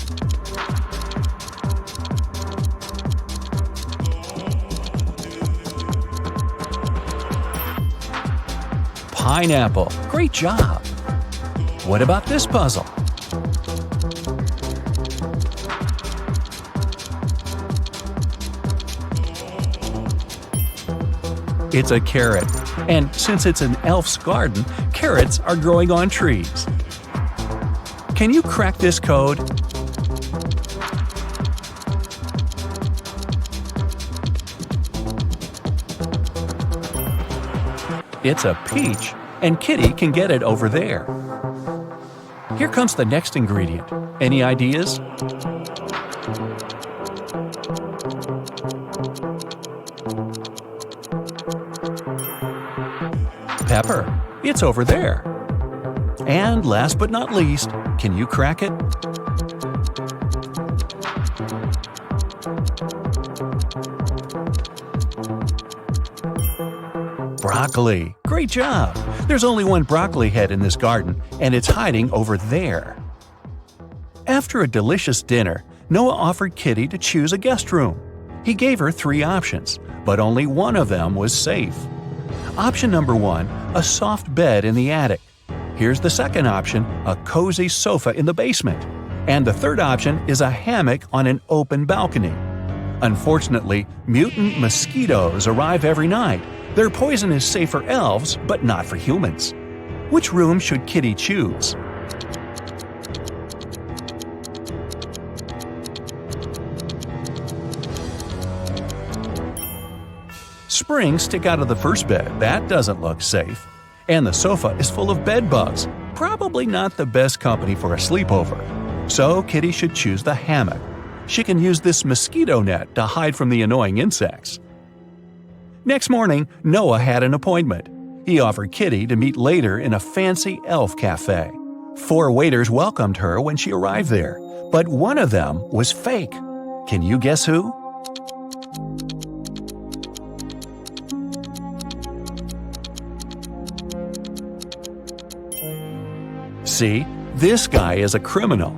Pineapple. Great job. What about this puzzle? It's a carrot. And since it's an elf's garden, carrots are growing on trees. Can you crack this code? It's a peach, and Kitty can get it over there. Here comes the next ingredient. Any ideas? Pepper. It's over there. And last but not least, can you crack it? Broccoli. Great job! There's only one broccoli head in this garden, and it's hiding over there. After a delicious dinner, Noah offered Kitty to choose a guest room. He gave her 3 options, but only one of them was safe. Option number 1, a soft bed in the attic. Here's the second option, a cozy sofa in the basement. And the third option is a hammock on an open balcony. Unfortunately, mutant mosquitoes arrive every night. Their poison is safe for elves, but not for humans. Which room should Kitty choose? Springs stick out of the first bed. That doesn't look safe. And the sofa is full of bed bugs. Probably not the best company for a sleepover. So Kitty should choose the hammock. She can use this mosquito net to hide from the annoying insects. Next morning, Noah had an appointment. He offered Kitty to meet later in a fancy elf cafe. 4 waiters welcomed her when she arrived there, but one of them was fake. Can you guess who? See, this guy is a criminal.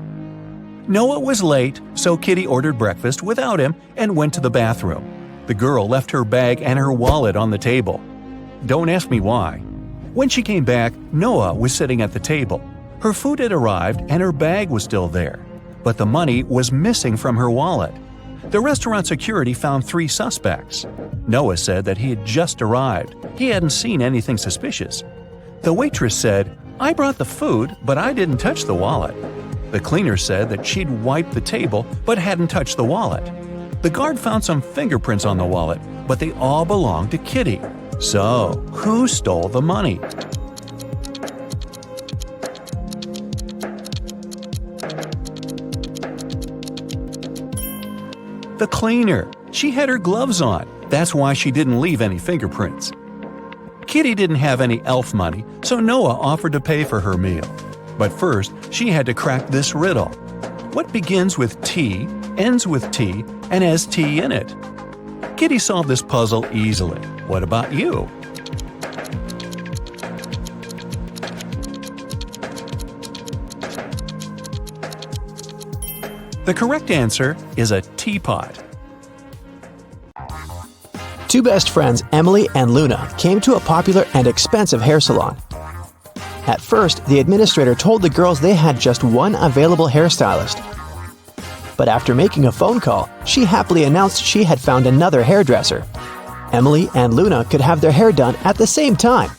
Noah was late, so Kitty ordered breakfast without him and went to the bathroom. The girl left her bag and her wallet on the table. Don't ask me why. When she came back, Noah was sitting at the table. Her food had arrived and her bag was still there, but the money was missing from her wallet. The restaurant security found 3 suspects. Noah said that he had just arrived. He hadn't seen anything suspicious. The waitress said, "I brought the food, but I didn't touch the wallet." The cleaner said that she'd wiped the table but hadn't touched the wallet. The guard found some fingerprints on the wallet, but they all belonged to Kitty. So, who stole the money? The cleaner. She had her gloves on. That's why she didn't leave any fingerprints. Kitty didn't have any elf money, so Noah offered to pay for her meal. But first, she had to crack this riddle. What begins with T, ends with T, and has T in it? Kitty solved this puzzle easily. What about you? The correct answer is a teapot. 2 best friends, Emily and Luna, came to a popular and expensive hair salon. At first, the administrator told the girls they had just one available hairstylist. But after making a phone call, she happily announced she had found another hairdresser. Emily and Luna could have their hair done at the same time.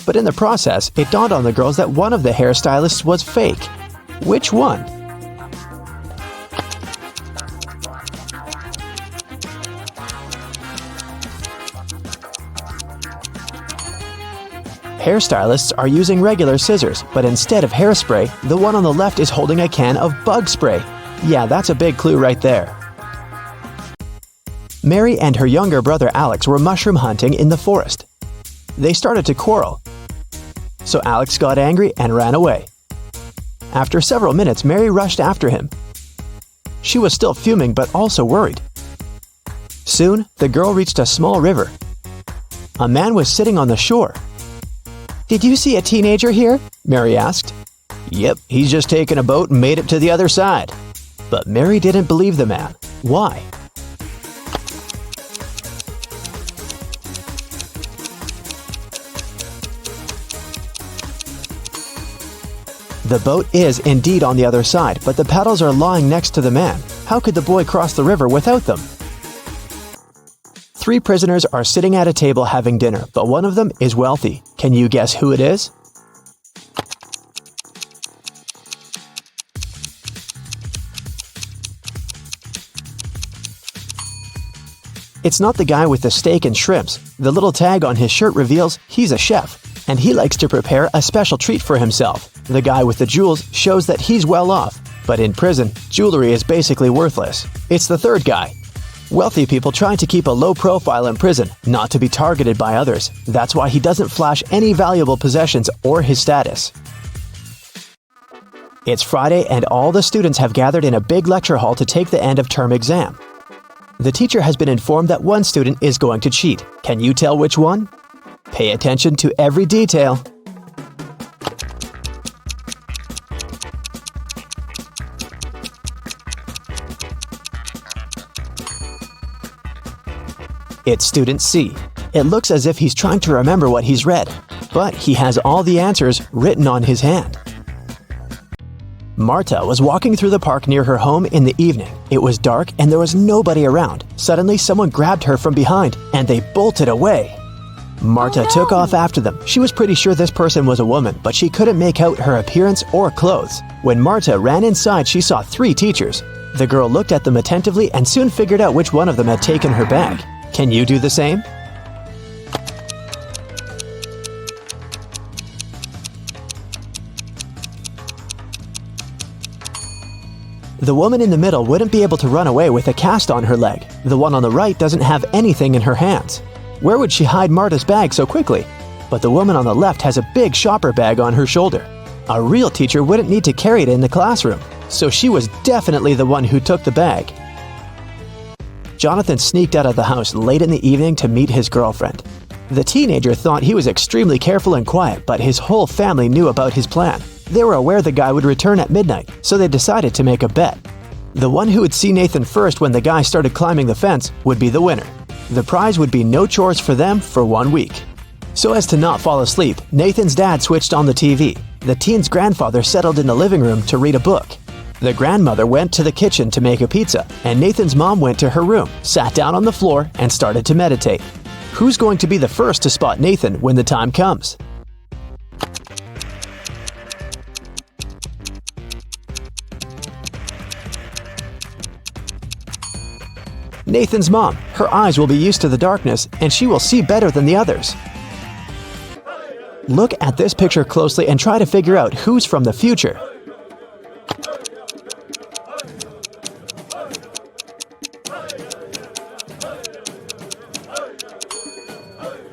But in the process, it dawned on the girls that one of the hairstylists was fake. Which one? Hairstylists are using regular scissors, but instead of hairspray, the one on the left is holding a can of bug spray. Yeah, that's a big clue right there. Mary and her younger brother Alex were mushroom hunting in the forest. They started to quarrel. So Alex got angry and ran away. After several minutes, Mary rushed after him. She was still fuming but also worried. Soon, the girl reached a small river. A man was sitting on the shore. "Did you see a teenager here?" Mary asked. "Yep, he's just taken a boat and made it to the other side." But Mary didn't believe the man. Why? The boat is indeed on the other side, but the paddles are lying next to the man. How could the boy cross the river without them? 3 prisoners are sitting at a table having dinner, but one of them is wealthy. Can you guess who it is? It's not the guy with the steak and shrimps. The little tag on his shirt reveals he's a chef, and he likes to prepare a special treat for himself. The guy with the jewels shows that he's well off, but in prison, jewelry is basically worthless. It's the third guy. Wealthy people try to keep a low profile in prison, not to be targeted by others. That's why he doesn't flash any valuable possessions or his status. It's Friday and all the students have gathered in a big lecture hall to take the end of term exam. The teacher has been informed that one student is going to cheat. Can you tell which one? Pay attention to every detail. It's student C. It looks as if he's trying to remember what he's read, but he has all the answers written on his hand. Marta was walking through the park near her home in the evening. It was dark and there was nobody around. Suddenly, someone grabbed her from behind and they bolted away. Marta took off after them. She was pretty sure this person was a woman, but she couldn't make out her appearance or clothes. When Marta ran inside, she saw 3 teachers. The girl looked at them attentively and soon figured out which one of them had taken her bag. Can you do the same? The woman in the middle wouldn't be able to run away with a cast on her leg. The one on the right doesn't have anything in her hands. Where would she hide Marta's bag so quickly? But the woman on the left has a big shopper bag on her shoulder. A real teacher wouldn't need to carry it in the classroom, so she was definitely the one who took the bag. Jonathan sneaked out of the house late in the evening to meet his girlfriend. The teenager thought he was extremely careful and quiet, but his whole family knew about his plan. They were aware the guy would return at midnight, so they decided to make a bet. The one who would see Nathan first when the guy started climbing the fence would be the winner. The prize would be no chores for them for 1 week. So as to not fall asleep, Nathan's dad switched on the TV. The teen's grandfather settled in the living room to read a book. The grandmother went to the kitchen to make a pizza, and Nathan's mom went to her room, sat down on the floor, and started to meditate. Who's going to be the first to spot Nathan when the time comes? Nathan's mom. Her eyes will be used to the darkness, and she will see better than the others. Look at this picture closely and try to figure out who's from the future.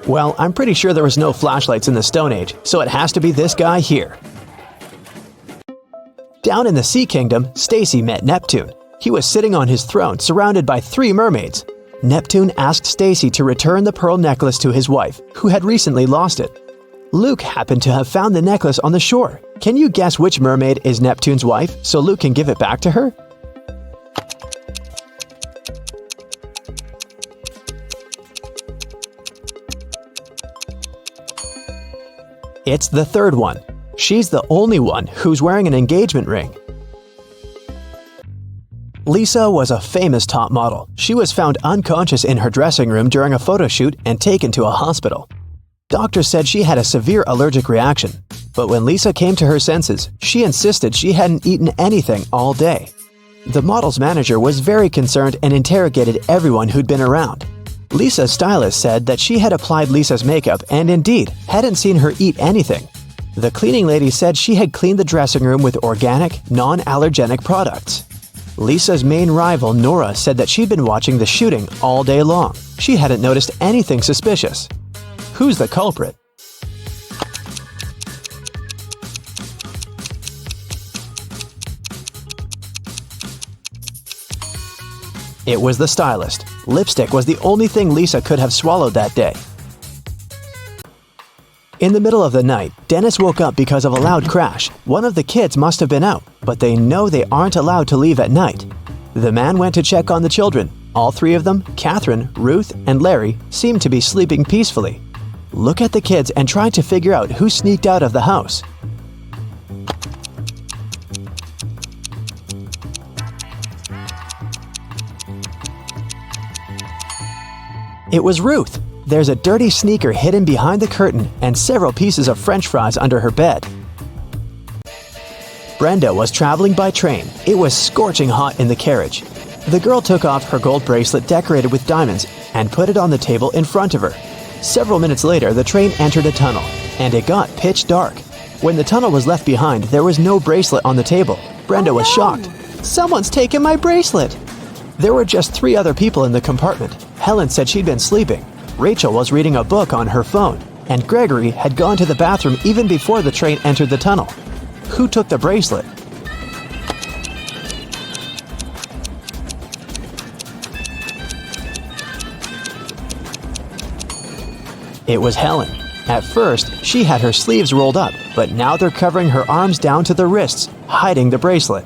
Well, I'm pretty sure there was no flashlights in the Stone Age, so it has to be this guy here. Down in the Sea Kingdom, Stacy met Neptune. He was sitting on his throne, surrounded by 3 mermaids. Neptune asked Stacy to return the pearl necklace to his wife, who had recently lost it. Luke happened to have found the necklace on the shore. Can you guess which mermaid is Neptune's wife, so Luke can give it back to her? It's the third one. She's the only one who's wearing an engagement ring. Lisa was a famous top model. She was found unconscious in her dressing room during a photo shoot and taken to a hospital. Doctors said she had a severe allergic reaction, but when Lisa came to her senses, she insisted she hadn't eaten anything all day. The model's manager was very concerned and interrogated everyone who'd been around. Lisa's stylist said that she had applied Lisa's makeup and indeed hadn't seen her eat anything. The cleaning lady said she had cleaned the dressing room with organic, non-allergenic products. Lisa's main rival, Nora, said that she'd been watching the shooting all day long. She hadn't noticed anything suspicious. Who's the culprit? It was the stylist. Lipstick was the only thing Lisa could have swallowed that day. In the middle of the night, Dennis woke up because of a loud crash. One of the kids must have been out, but they know they aren't allowed to leave at night. The man went to check on the children. All 3 of them, Catherine, Ruth, and Larry, seemed to be sleeping peacefully. Look at the kids and try to figure out who sneaked out of the house. It was Ruth. There's a dirty sneaker hidden behind the curtain and several pieces of French fries under her bed. Brenda was traveling by train. It was scorching hot in the carriage. The girl took off her gold bracelet decorated with diamonds and put it on the table in front of her. Several minutes later, the train entered a tunnel, and it got pitch dark. When the tunnel was left behind, there was no bracelet on the table. Brenda was shocked. "Someone's taken my bracelet!" There were just 3 other people in the compartment. Helen said she'd been sleeping. Rachel was reading a book on her phone, and Gregory had gone to the bathroom even before the train entered the tunnel. Who took the bracelet? It was Helen. At first, she had her sleeves rolled up, but now they're covering her arms down to the wrists, hiding the bracelet.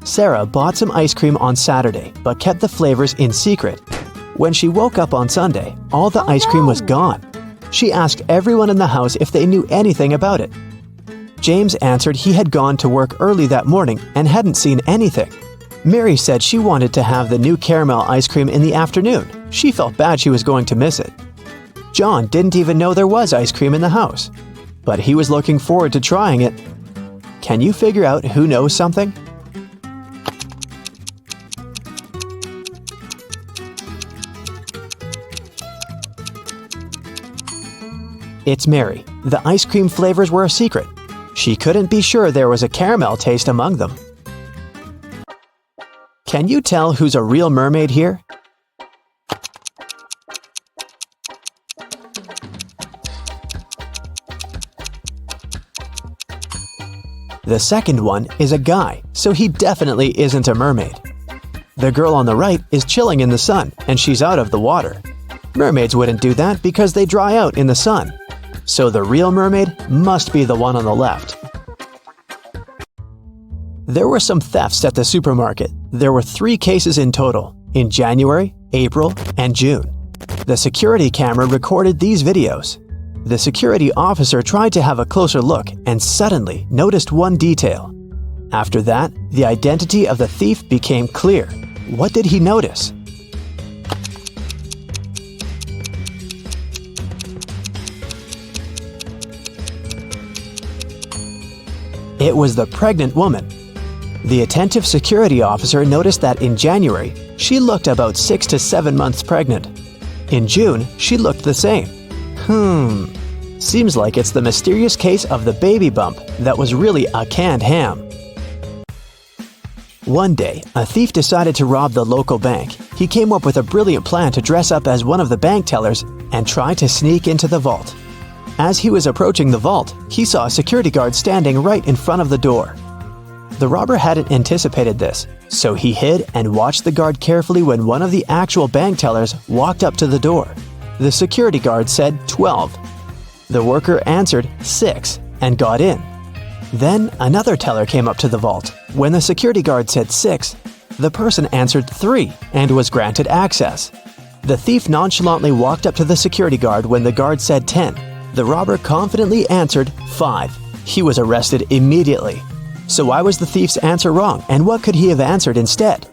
Sarah bought some ice cream on Saturday, but kept the flavors in secret. When she woke up on Sunday, all the ice cream was gone. She asked everyone in the house if they knew anything about it. James answered he had gone to work early that morning and hadn't seen anything. Mary said she wanted to have the new caramel ice cream in the afternoon. She felt bad she was going to miss it. John didn't even know there was ice cream in the house, but he was looking forward to trying it. Can you figure out who knows something? It's Mary. The ice cream flavors were a secret. She couldn't be sure there was a caramel taste among them. Can you tell who's a real mermaid here? The second one is a guy, so he definitely isn't a mermaid. The girl on the right is chilling in the sun, and she's out of the water. Mermaids wouldn't do that because they dry out in the sun. So the real mermaid must be the one on the left. There were some thefts at the supermarket. There were 3 cases in total, in January, April, and June. The security camera recorded these videos. The security officer tried to have a closer look and suddenly noticed one detail. After that, the identity of the thief became clear. What did he notice? It was the pregnant woman. The attentive security officer noticed that in January, she looked about 6 to 7 months pregnant. In June, she looked the same. Seems like it's the mysterious case of the baby bump that was really a canned ham. One day, a thief decided to rob the local bank. He came up with a brilliant plan to dress up as one of the bank tellers and try to sneak into the vault. As he was approaching the vault, he saw a security guard standing right in front of the door. The robber hadn't anticipated this, so he hid and watched the guard carefully when one of the actual bank tellers walked up to the door. The security guard said 12. The worker answered 6 and got in. Then another teller came up to the vault. When the security guard said 6, the person answered 3 and was granted access. The thief nonchalantly walked up to the security guard when the guard said 10. The robber confidently answered 5. He was arrested immediately. So why was the thief's answer wrong, and what could he have answered instead?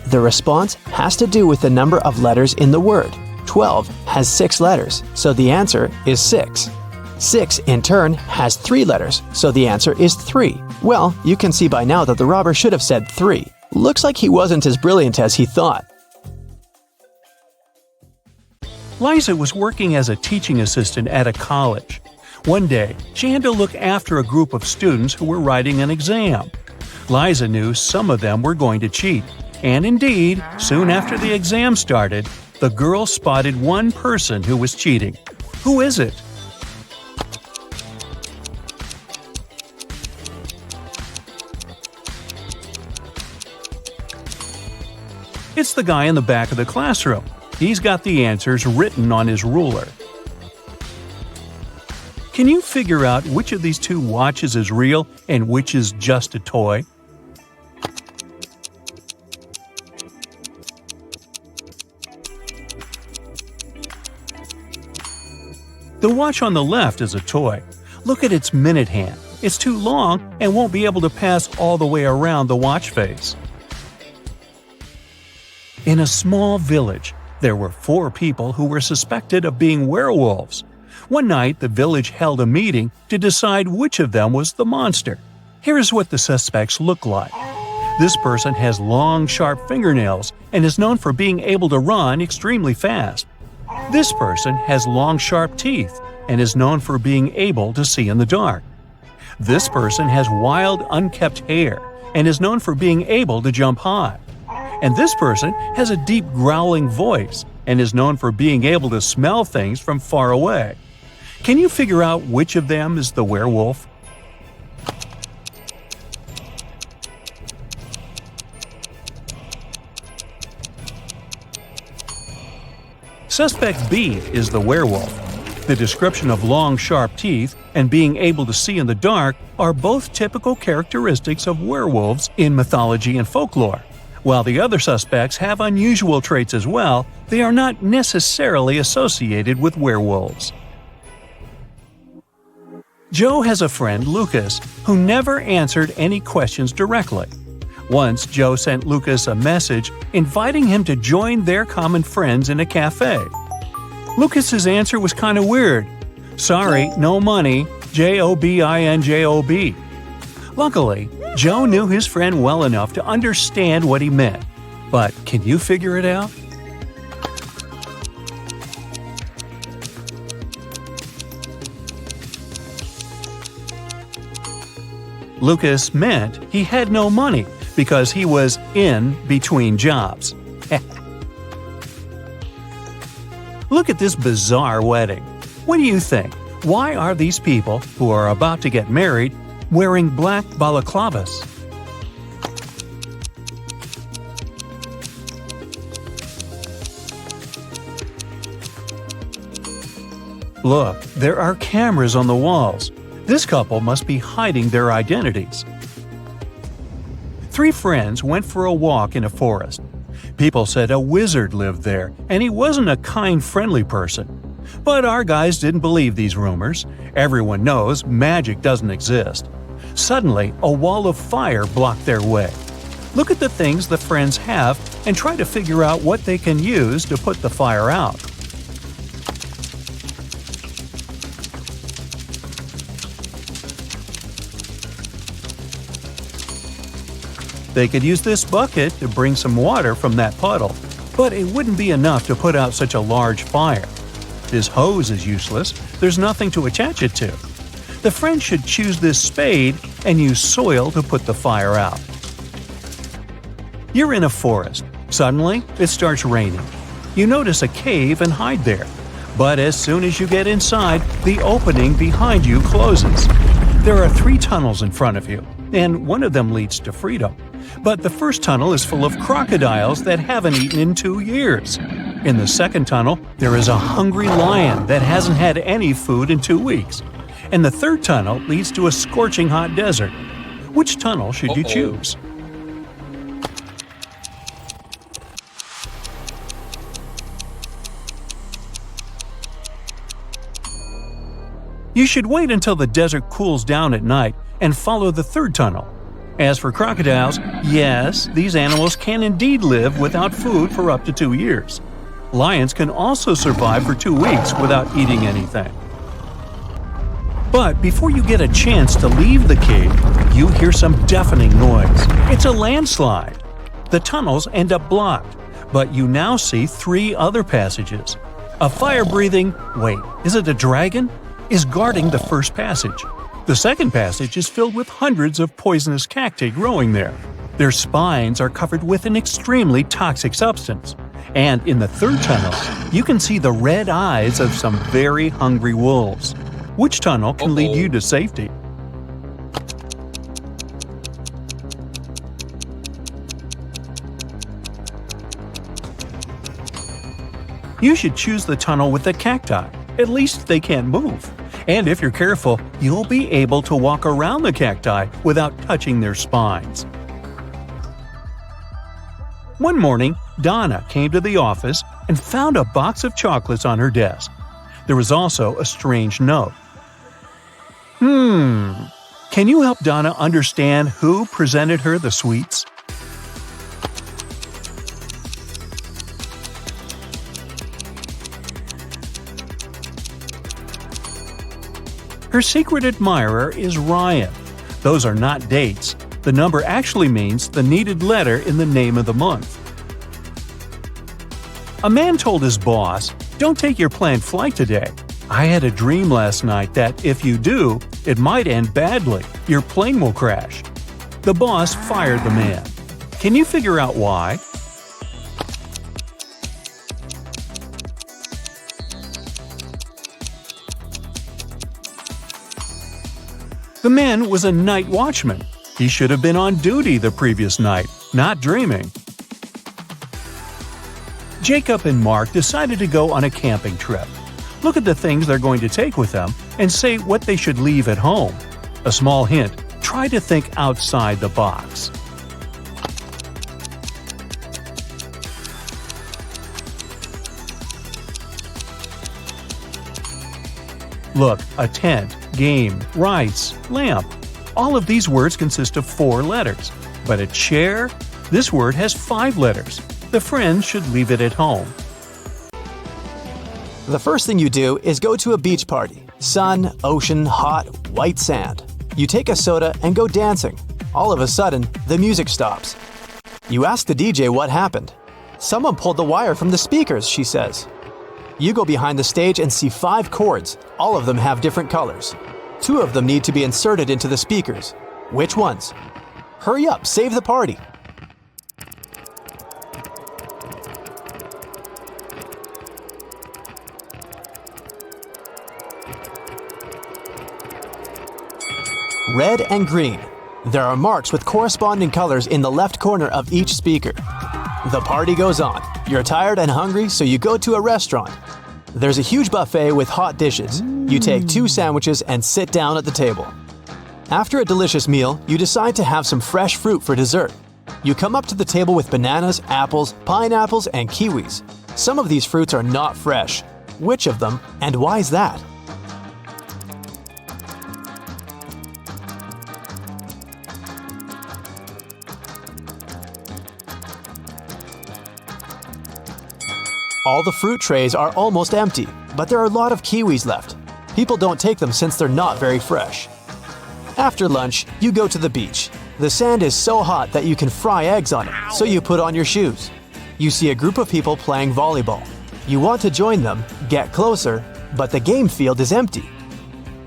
The response has to do with the number of letters in the word. 12 has 6 letters, so the answer is 6. 6, in turn, has 3 letters, so the answer is 3. Well, you can see by now that the robber should have said 3. Looks like he wasn't as brilliant as he thought. Liza was working as a teaching assistant at a college. One day, she had to look after a group of students who were writing an exam. Liza knew some of them were going to cheat, and indeed, soon after the exam started, the girl spotted one person who was cheating. Who is it? It's the guy in the back of the classroom. He's got the answers written on his ruler. Can you figure out which of these two watches is real and which is just a toy? The watch on the left is a toy. Look at its minute hand. It's too long and won't be able to pass all the way around the watch face. In a small village, there were 4 people who were suspected of being werewolves. One night, the village held a meeting to decide which of them was the monster. Here is what the suspects look like. This person has long, sharp fingernails and is known for being able to run extremely fast. This person has long, sharp teeth and is known for being able to see in the dark. This person has wild, unkempt hair and is known for being able to jump high. And this person has a deep growling voice and is known for being able to smell things from far away. Can you figure out which of them is the werewolf? Suspect B is the werewolf. The description of long, sharp teeth and being able to see in the dark are both typical characteristics of werewolves in mythology and folklore. While the other suspects have unusual traits as well, they are not necessarily associated with werewolves. Joe has a friend, Lucas, who never answered any questions directly. Once, Joe sent Lucas a message inviting him to join their common friends in a cafe. Lucas's answer was kind of weird. Sorry, no money, JOBINJOB. Luckily, Joe knew his friend well enough to understand what he meant. But can you figure it out? Lucas meant he had no money because he was in between jobs. Look at this bizarre wedding. What do you think? Why are these people, who are about to get married, wearing black balaclavas? Look, there are cameras on the walls. This couple must be hiding their identities. 3 friends went for a walk in a forest. People said a wizard lived there, and he wasn't a kind, friendly person. But our guys didn't believe these rumors. Everyone knows magic doesn't exist. Suddenly, a wall of fire blocked their way. Look at the things the friends have and try to figure out what they can use to put the fire out. They could use this bucket to bring some water from that puddle, but it wouldn't be enough to put out such a large fire. This hose is useless, there's nothing to attach it to. The friends should choose this spade and use soil to put the fire out. You're in a forest. Suddenly, it starts raining. You notice a cave and hide there. But as soon as you get inside, the opening behind you closes. There are 3 tunnels in front of you, and one of them leads to freedom. But the first tunnel is full of crocodiles that haven't eaten in 2 years. In the second tunnel, there is a hungry lion that hasn't had any food in 2 weeks. And the third tunnel leads to a scorching hot desert. Which tunnel should you choose? You should wait until the desert cools down at night and follow the third tunnel. As for crocodiles, yes, these animals can indeed live without food for up to 2 years. Lions can also survive for 2 weeks without eating anything. But before you get a chance to leave the cave, you hear some deafening noise. It's a landslide. The tunnels end up blocked, but you now see 3 other passages. A fire-breathing, wait, is it a dragon? Is guarding the first passage. The second passage is filled with hundreds of poisonous cacti growing there. Their spines are covered with an extremely toxic substance. And in the third tunnel, you can see the red eyes of some very hungry wolves. Which tunnel can lead you to safety? You should choose the tunnel with the cacti. At least they can't move. And if you're careful, you'll be able to walk around the cacti without touching their spines. One morning, Donna came to the office and found a box of chocolates on her desk. There was also a strange note. Can you help Donna understand who presented her the sweets? Her secret admirer is Ryan. Those are not dates. The number actually means the needed letter in the name of the month. A man told his boss, "Don't take your planned flight today. I had a dream last night that if you do, it might end badly. Your plane will crash." The boss fired the man. Can you figure out why? The man was a night watchman. He should have been on duty the previous night, not dreaming. Jacob and Mark decided to go on a camping trip. Look at the things they're going to take with them and say what they should leave at home. A small hint, try to think outside the box. Look, a tent, game, rice, lamp. All of these words consist of 4 letters. But a chair? This word has 5 letters. The friends should leave it at home. The first thing you do is go to a beach party. Sun, ocean, hot, white sand. You take a soda and go dancing. All of a sudden, the music stops. You ask the DJ what happened. "Someone pulled the wire from the speakers," she says. You go behind the stage and see 5 cords. All of them have different colors. 2 of them need to be inserted into the speakers. Which ones? Hurry up, save the party. Red and green. There are marks with corresponding colors in the left corner of each speaker. The party goes on. You're tired and hungry, so you go to a restaurant. There's a huge buffet with hot dishes. You take 2 sandwiches and sit down at the table. After a delicious meal, you decide to have some fresh fruit for dessert. You come up to the table with bananas, apples, pineapples, and kiwis. Some of these fruits are not fresh. Which of them, and why is that? All the fruit trays are almost empty, but there are a lot of kiwis left. People don't take them since they're not very fresh. After lunch, you go to the beach. The sand is so hot that you can fry eggs on it, so you put on your shoes. You see a group of people playing volleyball. You want to join them, get closer, but the game field is empty.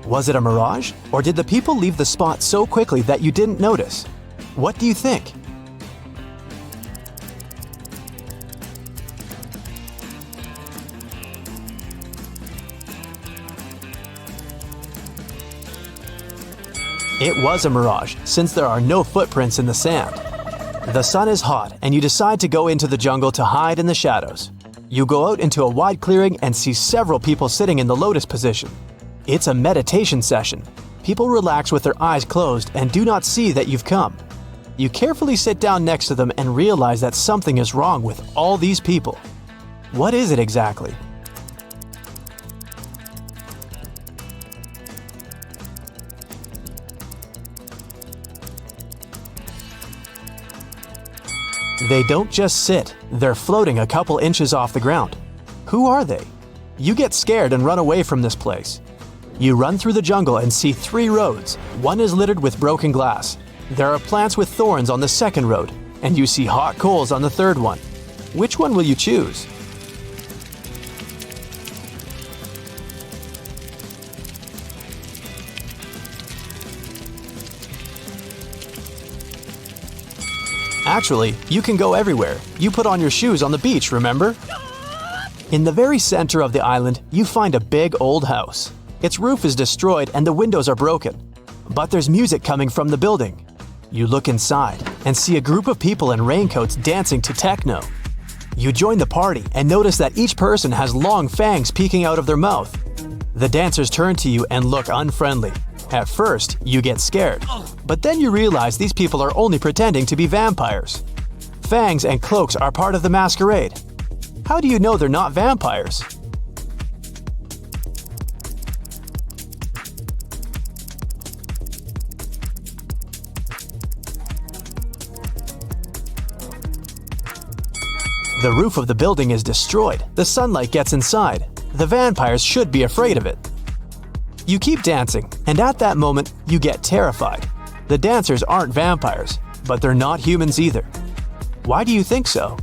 Was it a mirage, or did the people leave the spot so quickly that you didn't notice? What do you think? It was a mirage, since there are no footprints in the sand. The sun is hot, and you decide to go into the jungle to hide in the shadows. You go out into a wide clearing and see several people sitting in the lotus position. It's a meditation session. People relax with their eyes closed and do not see that you've come. You carefully sit down next to them and realize that something is wrong with all these people. What is it exactly? They don't just sit, they're floating a couple inches off the ground. Who are they? You get scared and run away from this place. You run through the jungle and see 3 roads. One is littered with broken glass. There are plants with thorns on the second road, and you see hot coals on the third one. Which one will you choose? Actually, you can go everywhere. You put on your shoes on the beach, remember? In the very center of the island, you find a big old house. Its roof is destroyed and the windows are broken. But there's music coming from the building. You look inside and see a group of people in raincoats dancing to techno. You join the party and notice that each person has long fangs peeking out of their mouth. The dancers turn to you and look unfriendly. At first, you get scared, but then you realize these people are only pretending to be vampires. Fangs and cloaks are part of the masquerade. How do you know they're not vampires? The roof of the building is destroyed. The sunlight gets inside. The vampires should be afraid of it. You keep dancing, and at that moment, you get terrified. The dancers aren't vampires, but they're not humans either. Why do you think so?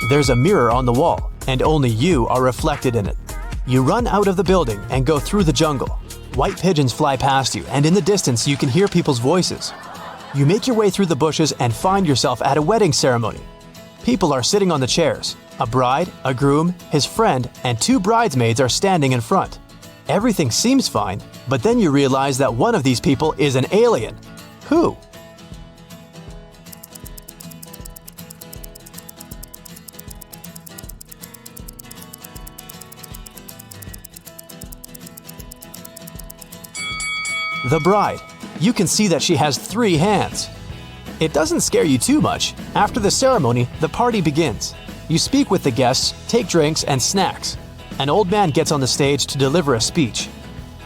There's a mirror on the wall, and only you are reflected in it. You run out of the building and go through the jungle. White pigeons fly past you, and in the distance you can hear people's voices. You make your way through the bushes and find yourself at a wedding ceremony. People are sitting on the chairs. A bride, a groom, his friend, and 2 bridesmaids are standing in front. Everything seems fine, but then you realize that one of these people is an alien. Who? The bride. You can see that she has 3 hands. It doesn't scare you too much. After the ceremony, the party begins. You speak with the guests, take drinks and snacks. An old man gets on the stage to deliver a speech.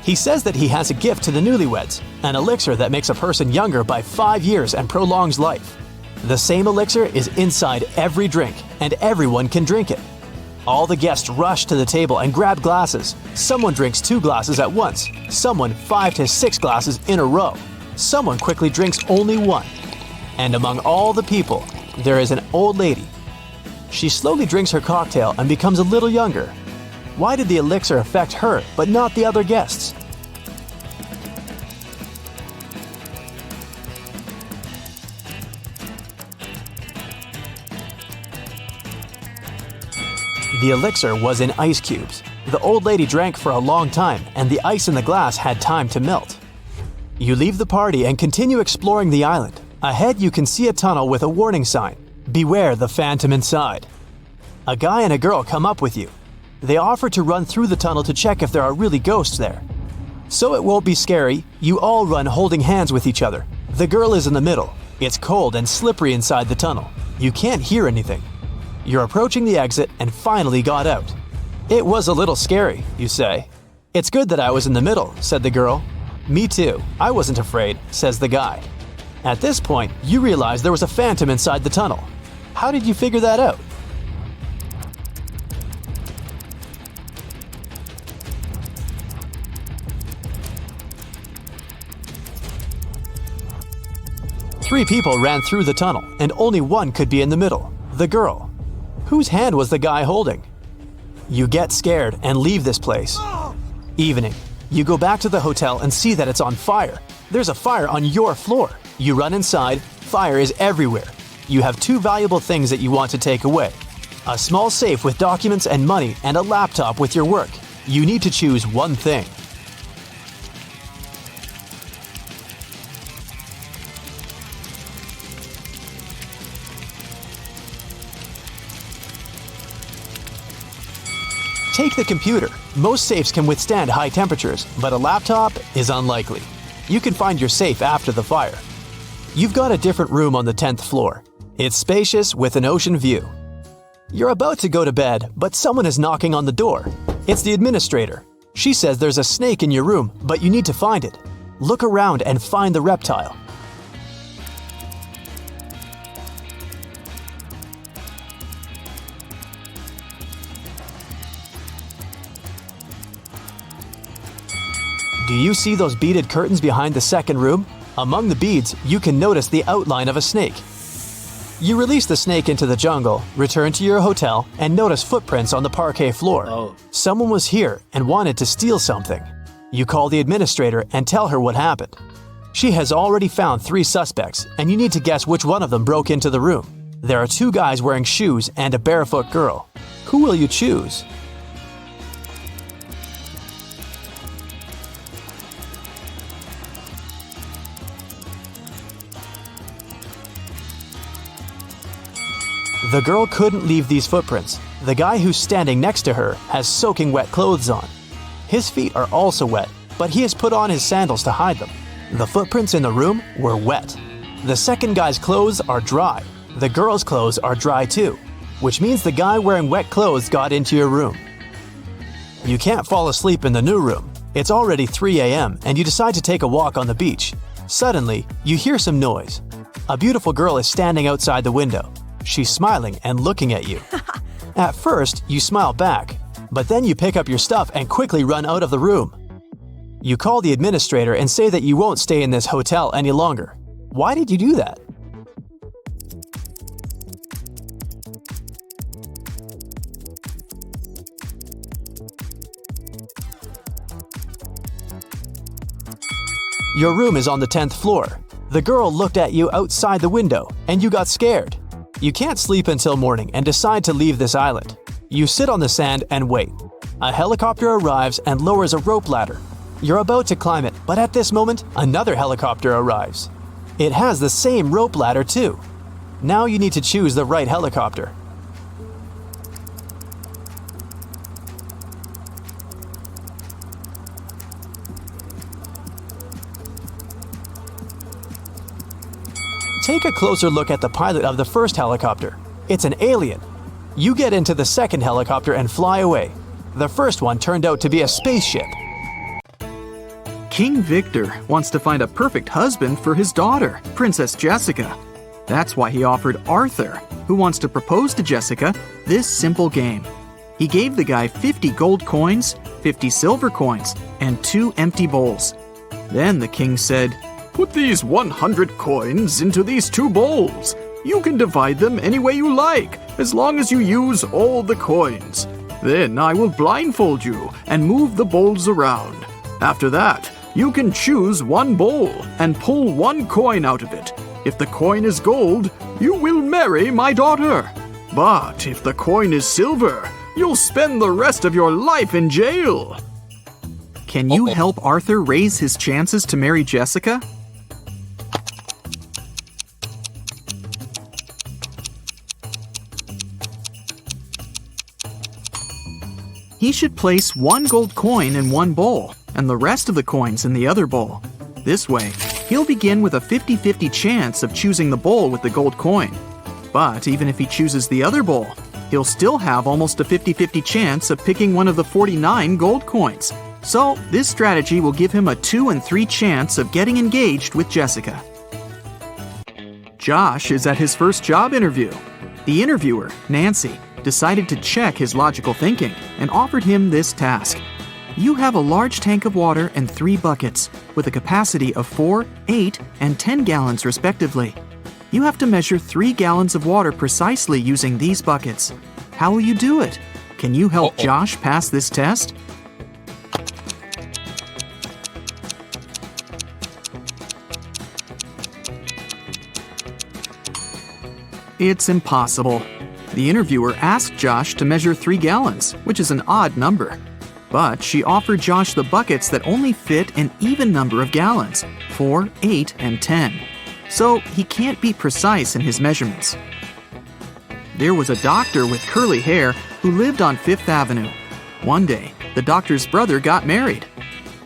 He says that he has a gift to the newlyweds, an elixir that makes a person younger by 5 years and prolongs life. The same elixir is inside every drink, and everyone can drink it. All the guests rush to the table and grab glasses. Someone drinks 2 glasses at once, someone 5 to 6 glasses in a row. Someone quickly drinks only 1. And among all the people, there is an old lady. She slowly drinks her cocktail and becomes a little younger. Why did the elixir affect her but not the other guests? The elixir was in ice cubes. The old lady drank for a long time, and the ice in the glass had time to melt. You leave the party and continue exploring the island. Ahead, you can see a tunnel with a warning sign. Beware the phantom inside. A guy and a girl come up with you. They offer to run through the tunnel to check if there are really ghosts there. So it won't be scary, you all run holding hands with each other. The girl is in the middle. It's cold and slippery inside the tunnel. You can't hear anything. You're approaching the exit and finally got out. It was a little scary, you say. It's good that I was in the middle, said the girl. Me too. I wasn't afraid, says the guy. At this point, you realize there was a phantom inside the tunnel. How did you figure that out? Three people ran through the tunnel, and only one could be in the middle, the girl. Whose hand was the guy holding? You get scared and leave this place. Evening. You go back to the hotel and see that it's on fire. There's a fire on your floor. You run inside. Fire is everywhere. You have two valuable things that you want to take away. A small safe with documents and money and a laptop with your work. You need to choose one thing. Take the computer. Most safes can withstand high temperatures, but a laptop is unlikely. You can find your safe after the fire. You've got a different room on the 10th floor. It's spacious with an ocean view. You're about to go to bed, but someone is knocking on the door. It's the administrator. She says there's a snake in your room, but you need to find it. Look around and find the reptile. Do you see those beaded curtains behind the second room? Among the beads, you can notice the outline of a snake. You release the snake into the jungle, return to your hotel, and notice footprints on the parquet floor. Someone was here and wanted to steal something. You call the administrator and tell her what happened. She has already found 3 suspects, and you need to guess which one of them broke into the room. There are 2 guys wearing shoes and a barefoot girl. Who will you choose? The girl couldn't leave these footprints. The guy who's standing next to her has soaking wet clothes on. His feet are also wet, but he has put on his sandals to hide them. The footprints in the room were wet. The second guy's clothes are dry. The girl's clothes are dry too, which means the guy wearing wet clothes got into your room. You can't fall asleep in the new room. It's already 3 a.m. and you decide to take a walk on the beach. Suddenly, you hear some noise. A beautiful girl is standing outside the window. She's smiling and looking at you. At first, you smile back, but then you pick up your stuff and quickly run out of the room. You call the administrator and say that you won't stay in this hotel any longer. Why did you do that? Your room is on the 10th floor. The girl looked at you outside the window, and you got scared. You can't sleep until morning and decide to leave this island. You sit on the sand and wait. A helicopter arrives and lowers a rope ladder. You're about to climb it, but at this moment, another helicopter arrives. It has the same rope ladder too. Now you need to choose the right helicopter. Take a closer look at the pilot of the first helicopter. It's an alien. You get into the second helicopter and fly away. The first one turned out to be a spaceship. King Victor wants to find a perfect husband for his daughter, Princess Jessica. That's why he offered Arthur, who wants to propose to Jessica, this simple game. He gave the guy 50 gold coins, 50 silver coins, and 2 empty bowls. Then the king said, "Put these 100 coins into these 2 bowls. You can divide them any way you like, as long as you use all the coins. Then I will blindfold you and move the bowls around. After that, you can choose 1 bowl and pull 1 coin out of it. If the coin is gold, you will marry my daughter. But if the coin is silver, You'll spend the rest of your life in jail. Can you help Arthur raise his chances to marry Jessica? He should place 1 gold coin in one bowl and the rest of the coins in the other bowl. This way, he'll begin with a 50-50 chance of choosing the bowl with the gold coin. But even if he chooses the other bowl, he'll still have almost a 50-50 chance of picking one of the 49 gold coins. So this strategy will give him a 2 and 3 chance of getting engaged with Jessica. Josh is at his first job interview. The interviewer, Nancy, decided to check his logical thinking and offered him this task. You have a large tank of water and 3 buckets with a capacity of 4, 8, and 10 gallons respectively. You have to measure 3 gallons of water precisely using these buckets. How will you do it? Can you help Josh pass this test? It's impossible. The interviewer asked Josh to measure 3 gallons, which is an odd number. But she offered Josh the buckets that only fit an even number of gallons, 4, 8, and 10. So he can't be precise in his measurements. There was a doctor with curly hair who lived on 5th Avenue. One day, the doctor's brother got married.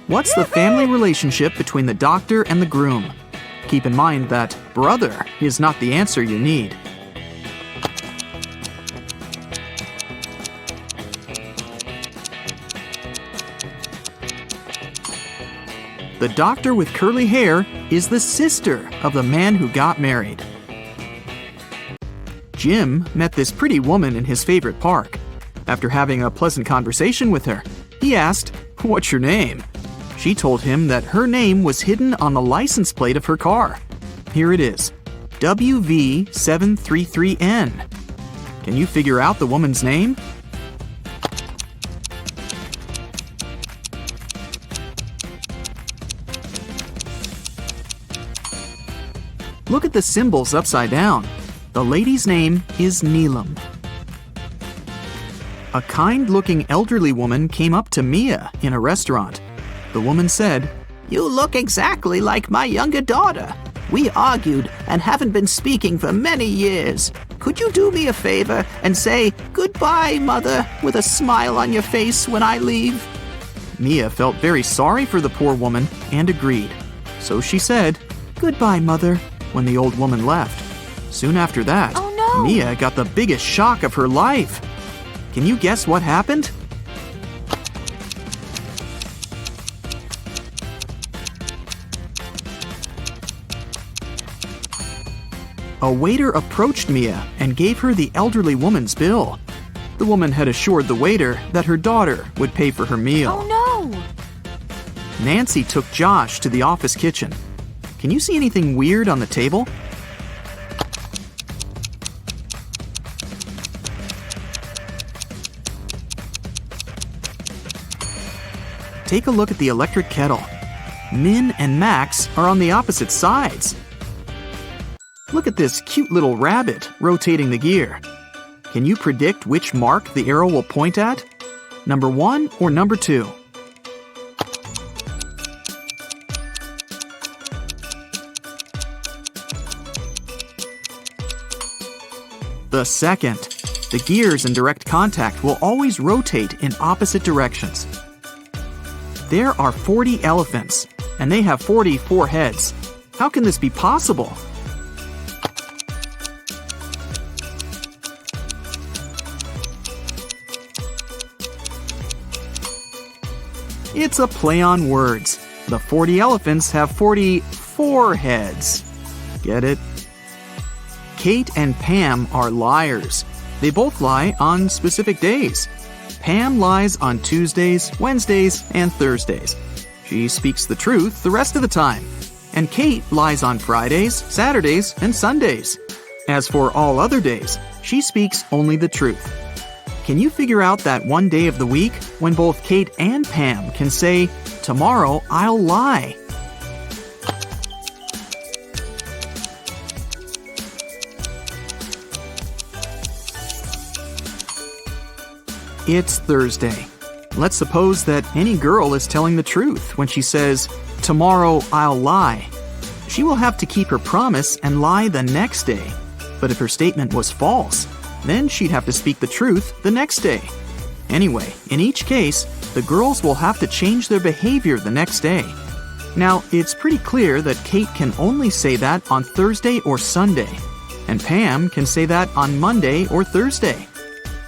What's the family relationship between the doctor and the groom? Keep in mind that brother is not the answer you need. The doctor with curly hair is the sister of the man who got married. Jim met this pretty woman in his favorite park. After having a pleasant conversation with her, he asked, "What's your name?" She told him that her name was hidden on the license plate of her car. Here it is, WV733N. Can you figure out the woman's name? Look at the symbols upside down. The lady's name is Neelam. A kind-looking elderly woman came up to Mia in a restaurant. The woman said, "You look exactly like my younger daughter. We argued and haven't been speaking for many years. Could you do me a favor and say, 'Goodbye, Mother,' with a smile on your face when I leave?" Mia felt very sorry for the poor woman and agreed. So she said, "Goodbye, Mother," when the old woman left. Soon after that, Mia got the biggest shock of her life. Can you guess what happened? A waiter approached Mia and gave her the elderly woman's bill. The woman had assured the waiter that her daughter would pay for her meal. Oh no! Nancy took Josh to the office kitchen. Can you see anything weird on the table? Take a look at the electric kettle. Min and Max are on the opposite sides. Look at this cute little rabbit rotating the gear. Can you predict which mark the arrow will point at? Number 1 or number 2? The second. The gears in direct contact will always rotate in opposite directions. There are 40 elephants, and they have 44 heads. How can this be possible? It's a play on words. The 40 elephants have 44 heads. Get it? Kate and Pam are liars. They both lie on specific days. Pam lies on Tuesdays, Wednesdays, and Thursdays. She speaks the truth the rest of the time. And Kate lies on Fridays, Saturdays, and Sundays. As for all other days, she speaks only the truth. Can you figure out that one day of the week when both Kate and Pam can say, "Tomorrow I'll lie"? It's Thursday. Let's suppose that any girl is telling the truth when she says, "Tomorrow I'll lie." She will have to keep her promise and lie the next day. But if her statement was false, then she'd have to speak the truth the next day. Anyway, in each case, the girls will have to change their behavior the next day. Now, it's pretty clear that Kate can only say that on Thursday or Sunday, and Pam can say that on Monday or Thursday.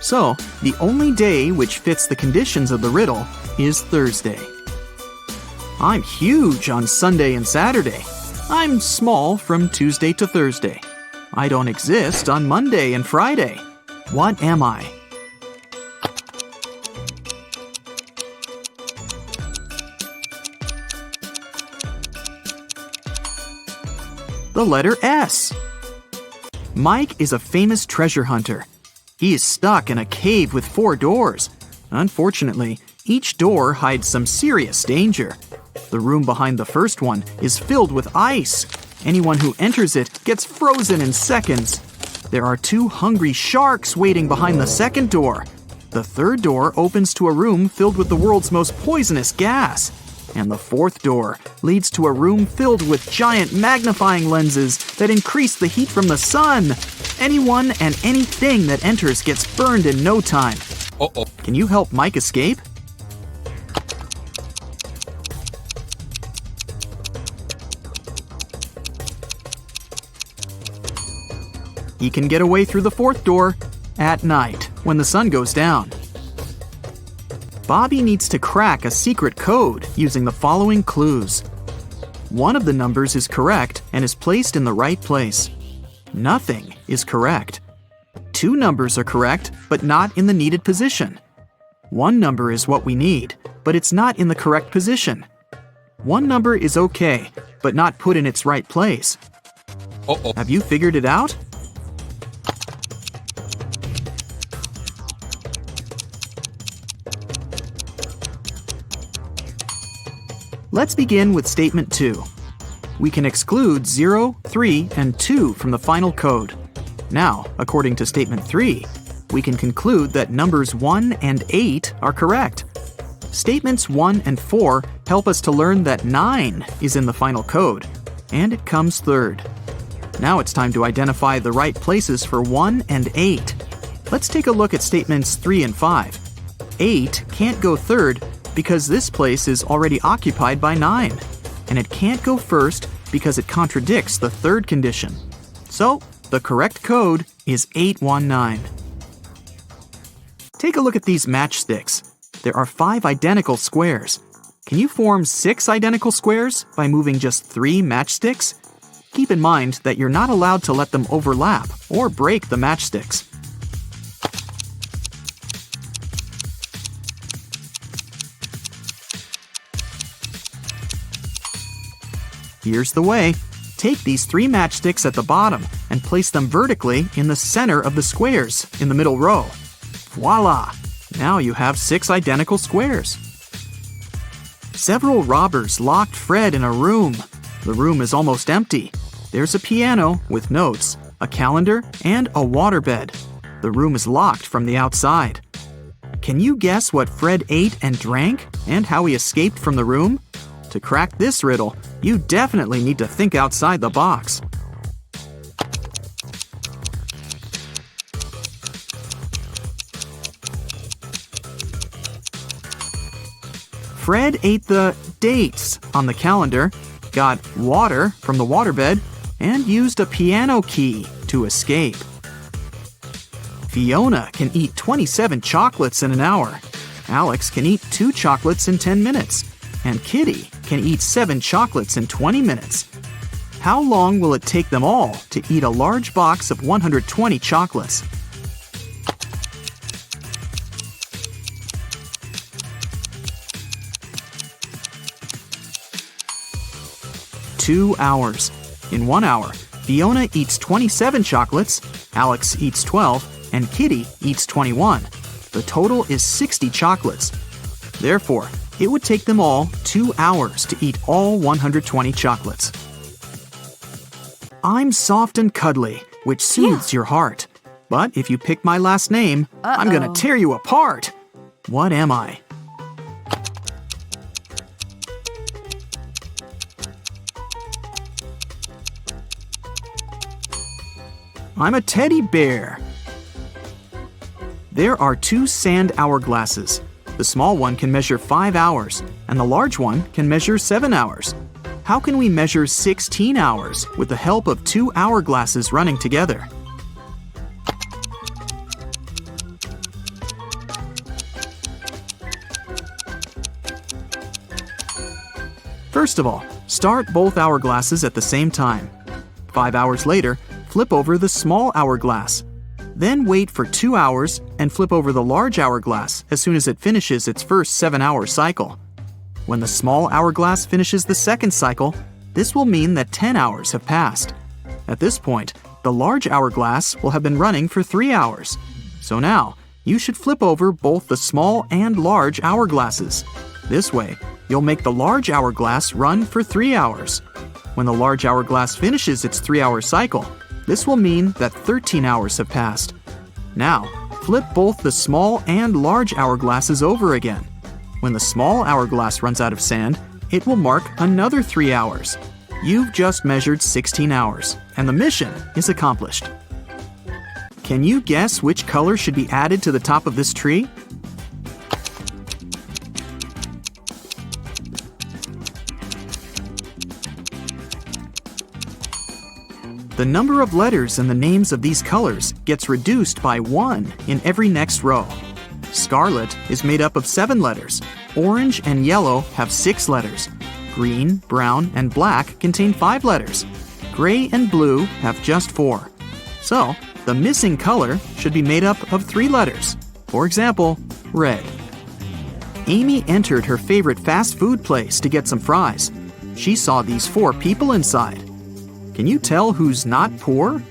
So, the only day which fits the conditions of the riddle is Thursday. I'm huge on Sunday and Saturday. I'm small from Tuesday to Thursday. I don't exist on Monday and Friday. What am I? The letter S. Mike is a famous treasure hunter. He is stuck in a cave with 4 doors. Unfortunately, each door hides some serious danger. The room behind the first one is filled with ice. Anyone who enters it gets frozen in seconds. There are 2 hungry sharks waiting behind the second door. The third door opens to a room filled with the world's most poisonous gas. And the fourth door leads to a room filled with giant magnifying lenses that increase the heat from the sun. Anyone and anything that enters gets burned in no time. Can you help Mike escape? He can get away through the fourth door at night when the sun goes down. Bobby needs to crack a secret code using the following clues. One of the numbers is correct and is placed in the right place. Nothing is correct. 2 numbers are correct, but not in the needed position. 1 number is what we need, but it's not in the correct position. 1 number is okay, but not put in its right place. Have you figured it out? Let's begin with statement 2. We can exclude 0, 3, and 2 from the final code. Now, according to statement 3, we can conclude that numbers 1 and 8 are correct. Statements 1 and 4 help us to learn that 9 is in the final code, and it comes third. Now it's time to identify the right places for 1 and 8. Let's take a look at statements 3 and 5. 8 can't go third because this place is already occupied by 9, and it can't go first because it contradicts the third condition. So, the correct code is 819. Take a look at these matchsticks. There are 5 identical squares. Can you form 6 identical squares by moving just 3 matchsticks? Keep in mind that you're not allowed to let them overlap or break the matchsticks. Here's the way. Take these 3 matchsticks at the bottom and place them vertically in the center of the squares in the middle row. Voila! Now you have 6 identical squares. Several robbers locked Fred in a room. The room is almost empty. There's a piano with notes, a calendar, and a waterbed. The room is locked from the outside. Can you guess what Fred ate and drank and how he escaped from the room? To crack this riddle, you definitely need to think outside the box. Fred ate the dates on the calendar, got water from the waterbed, and used a piano key to escape. Fiona can eat 27 chocolates in an hour. Alex can eat 2 chocolates in 10 minutes. And Kitty can eat 7 chocolates in 20 minutes. How long will it take them all to eat a large box of 120 chocolates? Two hours. In 1 hour, Fiona eats 27 chocolates, Alex eats 12, and Kitty eats 21. The total is 60 chocolates. Therefore, it would take them all 2 hours to eat all 120 chocolates. I'm soft and cuddly, which soothes your heart. But if you pick my last name, I'm gonna tear you apart. What am I? I'm a teddy bear. There are 2 sand hourglasses. The small one can measure 5 hours, and the large one can measure 7 hours. How can we measure 16 hours with the help of 2 hourglasses running together? First of all, start both hourglasses at the same time. 5 hours later, flip over the small hourglass. Then wait for 2 hours and flip over the large hourglass as soon as it finishes its first 7-hour cycle. When the small hourglass finishes the second cycle, this will mean that 10 hours have passed. At this point, the large hourglass will have been running for 3 hours. So now, you should flip over both the small and large hourglasses. This way, you'll make the large hourglass run for 3 hours. When the large hourglass finishes its 3-hour cycle, this will mean that 13 hours have passed. Now, flip both the small and large hourglasses over again. When the small hourglass runs out of sand, it will mark another 3 hours. You've just measured 16 hours, and the mission is accomplished. Can you guess which color should be added to the top of this tree? The number of letters in the names of these colors gets reduced by 1 in every next row. Scarlet is made up of 7 letters. Orange and yellow have 6 letters. Green, brown, and black contain 5 letters. Gray and blue have just 4. So, the missing color should be made up of 3 letters. For example, red. Amy entered her favorite fast food place to get some fries. She saw these 4 people inside. Can you tell who's not poor?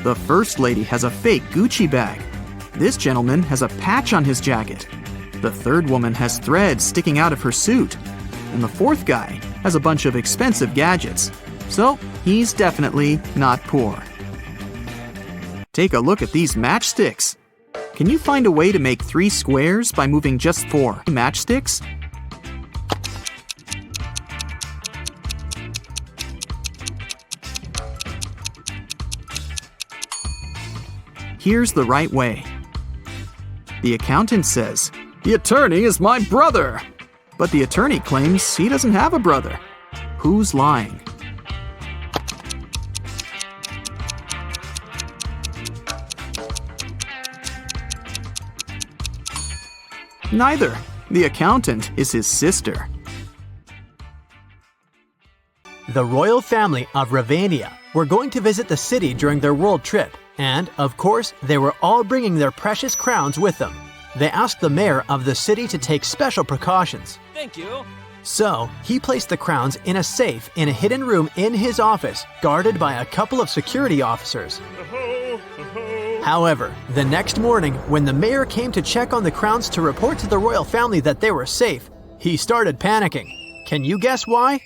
The first lady has a fake Gucci bag. This gentleman has a patch on his jacket. The third woman has threads sticking out of her suit. And the fourth guy has a bunch of expensive gadgets. So, he's definitely not poor. Take a look at these matchsticks. Can you find a way to make 3 squares by moving just 4 matchsticks? Here's the right way. The accountant says, "The attorney is my brother!" But the attorney claims he doesn't have a brother. Who's lying? Neither. The accountant is his sister. The royal family of Ravania were going to visit the city during their world trip, and, of course, they were all bringing their precious crowns with them. They asked the mayor of the city to take special precautions. Thank you. So, he placed the crowns in a safe in a hidden room in his office, guarded by a couple of security officers. However, the next morning, when the mayor came to check on the crowns to report to the royal family that they were safe, he started panicking. Can you guess why?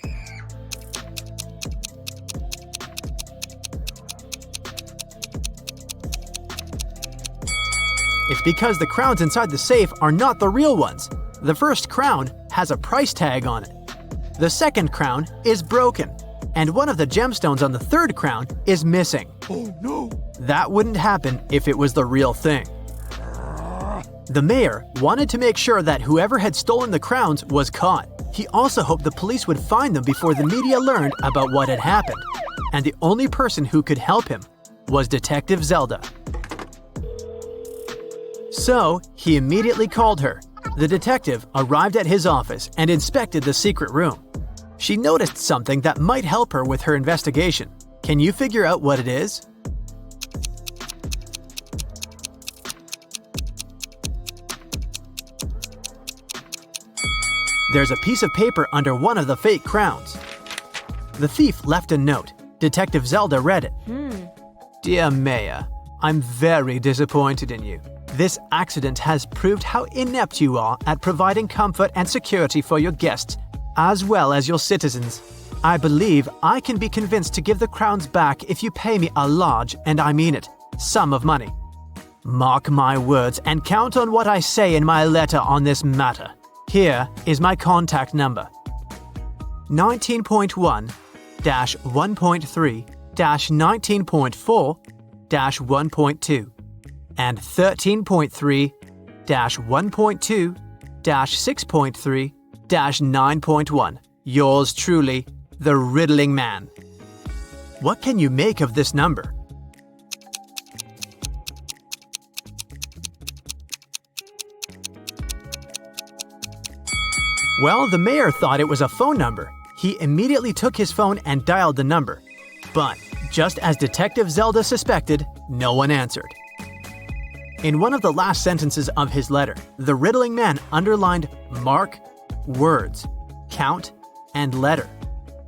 It's because the crowns inside the safe are not the real ones. The first crown has a price tag on it. The second crown is broken, and one of the gemstones on the third crown is missing. Oh no! That wouldn't happen if it was the real thing. The mayor wanted to make sure that whoever had stolen the crowns was caught. He also hoped the police would find them before the media learned about what had happened. And the only person who could help him was Detective Zelda. So, he immediately called her. The detective arrived at his office and inspected the secret room. She noticed something that might help her with her investigation. Can you figure out what it is? There's a piece of paper under one of the fake crowns. The thief left a note. Detective Zelda read it. Dear Mayor, I'm very disappointed in you. This accident has proved how inept you are at providing comfort and security for your guests. as well as your citizens. I believe I can be convinced to give the crowns back if you pay me a large, and I mean it, sum of money. Mark my words and count on what I say in my letter on this matter. Here is my contact number. 19.1-1.3-19.4-1.2 and 13.3-1.2-6.3-9.1. Yours truly, the Riddling Man. What can you make of this number? Well, the mayor thought it was a phone number. He immediately took his phone and dialed the number. But, just as Detective Zelda suspected, no one answered. In one of the last sentences of his letter, the Riddling Man underlined mark, words, count, and letter.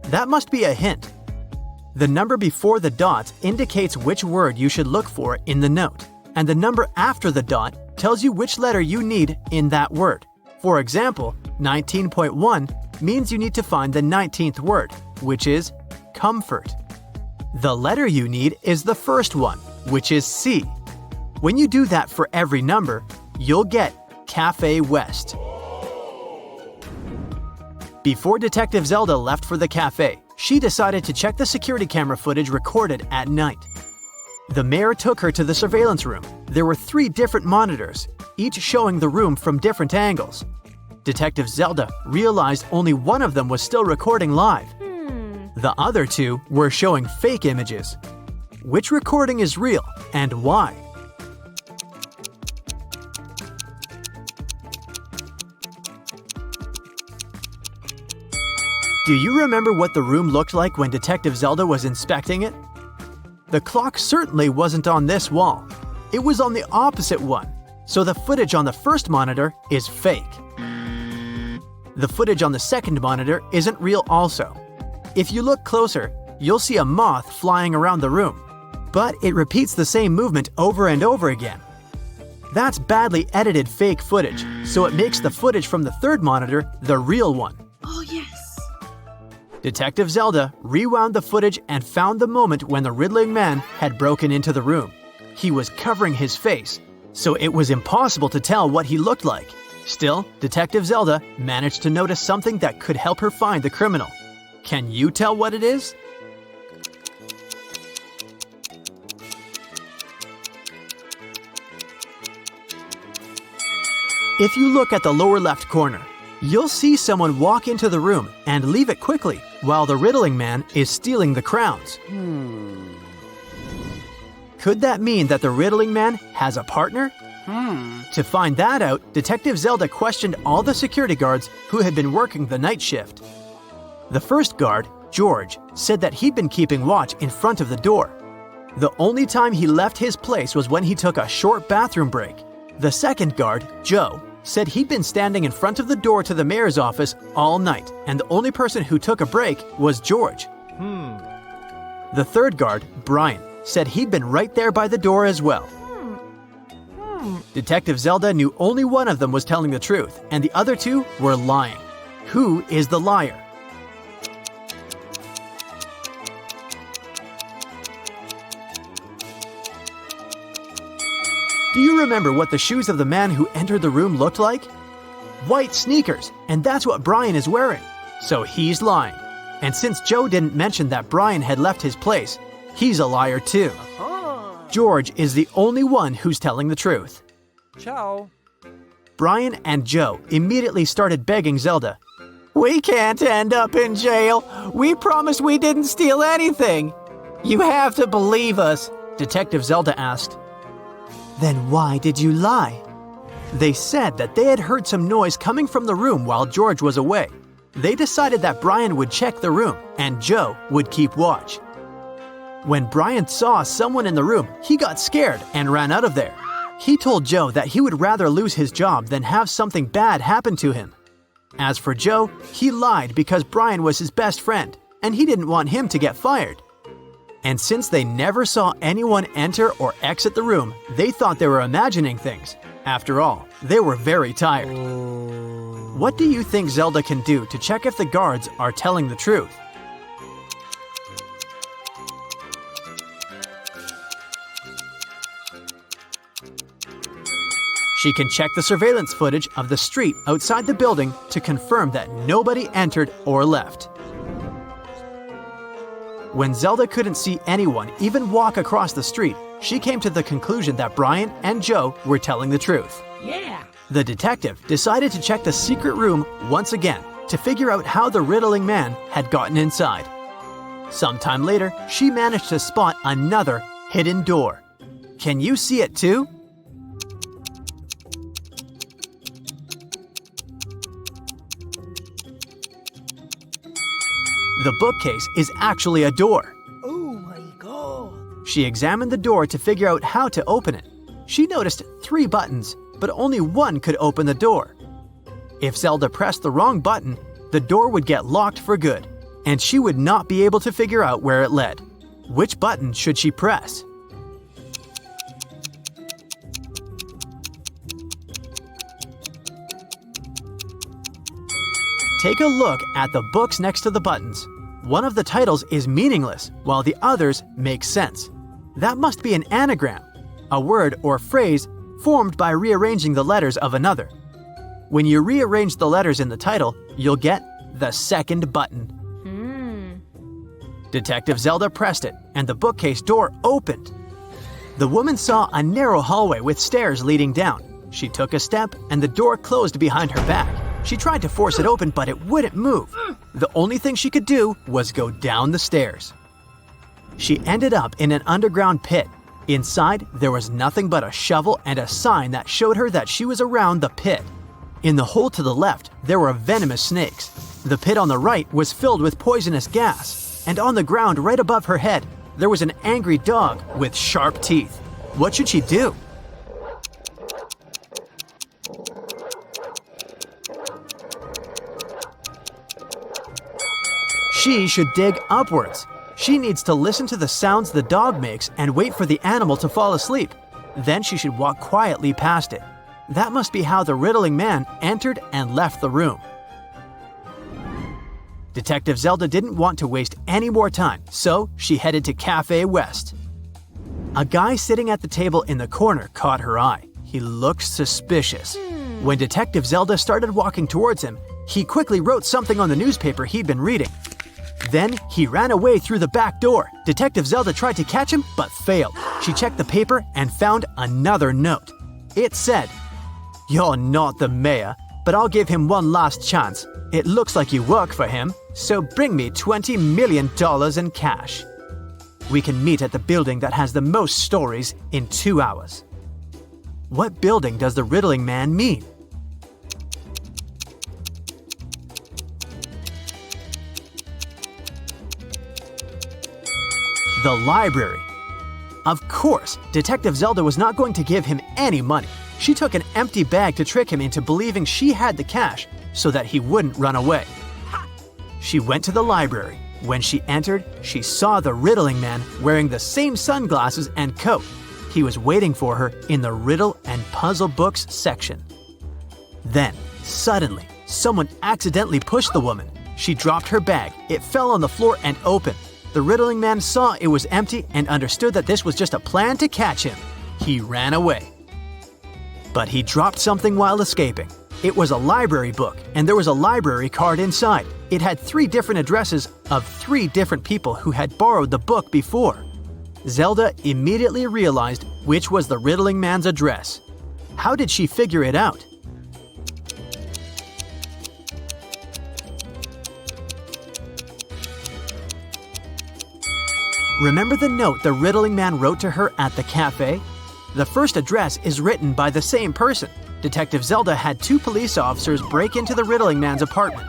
That must be a hint. The number before the dot indicates which word you should look for in the note, and the number after the dot tells you which letter you need in that word. For example, 19.1 means you need to find the 19th word, which is comfort. The letter you need is the first one, which is C. When you do that for every number, you'll get Cafe West. Before Detective Zelda left for the cafe, she decided to check the security camera footage recorded at night. The mayor took her to the surveillance room. There were 3 different monitors, each showing the room from different angles. Detective Zelda realized only one of them was still recording live. The other 2 were showing fake images. Which recording is real and why? Do you remember what the room looked like when Detective Zelda was inspecting it? The clock certainly wasn't on this wall. It was on the opposite one, so the footage on the first monitor is fake. The footage on the second monitor isn't real also. If you look closer, you'll see a moth flying around the room, but it repeats the same movement over and over again. That's badly edited fake footage, so it makes the footage from the third monitor the real one. Oh, yes. Detective Zelda rewound the footage and found the moment when the Riddling Man had broken into the room. He was covering his face, so it was impossible to tell what he looked like. Still, Detective Zelda managed to notice something that could help her find the criminal. Can you tell what it is? If you look at the lower left corner, you'll see someone walk into the room and leave it quickly while the Riddling Man is stealing the crowns. Could that mean that the Riddling Man has a partner? To find that out, Detective Zelda questioned all the security guards who had been working the night shift. The first guard, George, said that he'd been keeping watch in front of the door. The only time he left his place was when he took a short bathroom break. The second guard, Joe, said he'd been standing in front of the door to the mayor's office all night, and the only person who took a break was George. The third guard, Brian, said he'd been right there by the door as well. Detective Zelda knew only one of them was telling the truth, and the other 2 were lying. Who is the liar? Do you remember what the shoes of the man who entered the room looked like? White sneakers, and that's what Brian is wearing. So he's lying. And since Joe didn't mention that Brian had left his place, he's a liar too. George is the only one who's telling the truth. Ciao. Brian and Joe immediately started begging Zelda. "We can't end up in jail. We promised we didn't steal anything. You have to believe us," Detective Zelda asked. "Then why did you lie?" They said that they had heard some noise coming from the room while George was away. They decided that Brian would check the room and Joe would keep watch. When Brian saw someone in the room, he got scared and ran out of there. He told Joe that he would rather lose his job than have something bad happen to him. As for Joe, he lied because Brian was his best friend, and he didn't want him to get fired. And since they never saw anyone enter or exit the room, they thought they were imagining things. After all, they were very tired. What do you think Zelda can do to check if the guards are telling the truth? She can check the surveillance footage of the street outside the building to confirm that nobody entered or left. When Zelda couldn't see anyone even walk across the street, she came to the conclusion that Brian and Joe were telling the truth. Yeah. The detective decided to check the secret room once again to figure out how the riddling man had gotten inside. Sometime later, she managed to spot another hidden door. Can you see it too? The bookcase is actually a door. Oh my god. She examined the door to figure out how to open it. She noticed 3 buttons, but only one could open the door. If Zelda pressed the wrong button, the door would get locked for good, and she would not be able to figure out where it led. Which button should she press? Take a look at the books next to the buttons. One of the titles is meaningless, while the others make sense. That must be an anagram, a word or phrase formed by rearranging the letters of another. When you rearrange the letters in the title, you'll get the second button. Detective Zelda pressed it, and the bookcase door opened. The woman saw a narrow hallway with stairs leading down. She took a step, and the door closed behind her back. She tried to force it open, but it wouldn't move. The only thing she could do was go down the stairs. She ended up in an underground pit. Inside, there was nothing but a shovel and a sign that showed her that she was around the pit. In the hole to the left, there were venomous snakes. The pit on the right was filled with poisonous gas. And on the ground right above her head, there was an angry dog with sharp teeth. What should she do? She should dig upwards. She needs to listen to the sounds the dog makes and wait for the animal to fall asleep. Then she should walk quietly past it. That must be how the riddling man entered and left the room. Detective Zelda didn't want to waste any more time, so she headed to Cafe West. A guy sitting at the table in the corner caught her eye. He looked suspicious. When Detective Zelda started walking towards him, he quickly wrote something on the newspaper he'd been reading. Then he ran away through the back door. Detective Zelda tried to catch him, but failed. She checked the paper and found another note. It said, "You're not the mayor, but I'll give him one last chance. It looks like you work for him, so bring me $20 million in cash. We can meet at the building that has the most stories in 2 hours." What building does the riddling man mean? The library. Of course, Detective Zelda was not going to give him any money. She took an empty bag to trick him into believing she had the cash so that he wouldn't run away. She went to the library. When she entered, she saw the riddling man wearing the same sunglasses and coat. He was waiting for her in the riddle and puzzle books section. Then, suddenly, someone accidentally pushed the woman. She dropped her bag. It fell on the floor and opened. The riddling man saw it was empty and understood that this was just a plan to catch him. He ran away. But he dropped something while escaping. It was a library book, and there was a library card inside. It had 3 different addresses of 3 different people who had borrowed the book before. Zelda immediately realized which was the riddling man's address. How did she figure it out? Remember the note the riddling man wrote to her at the cafe? The first address is written by the same person. Detective Zelda had 2 police officers break into the riddling man's apartment.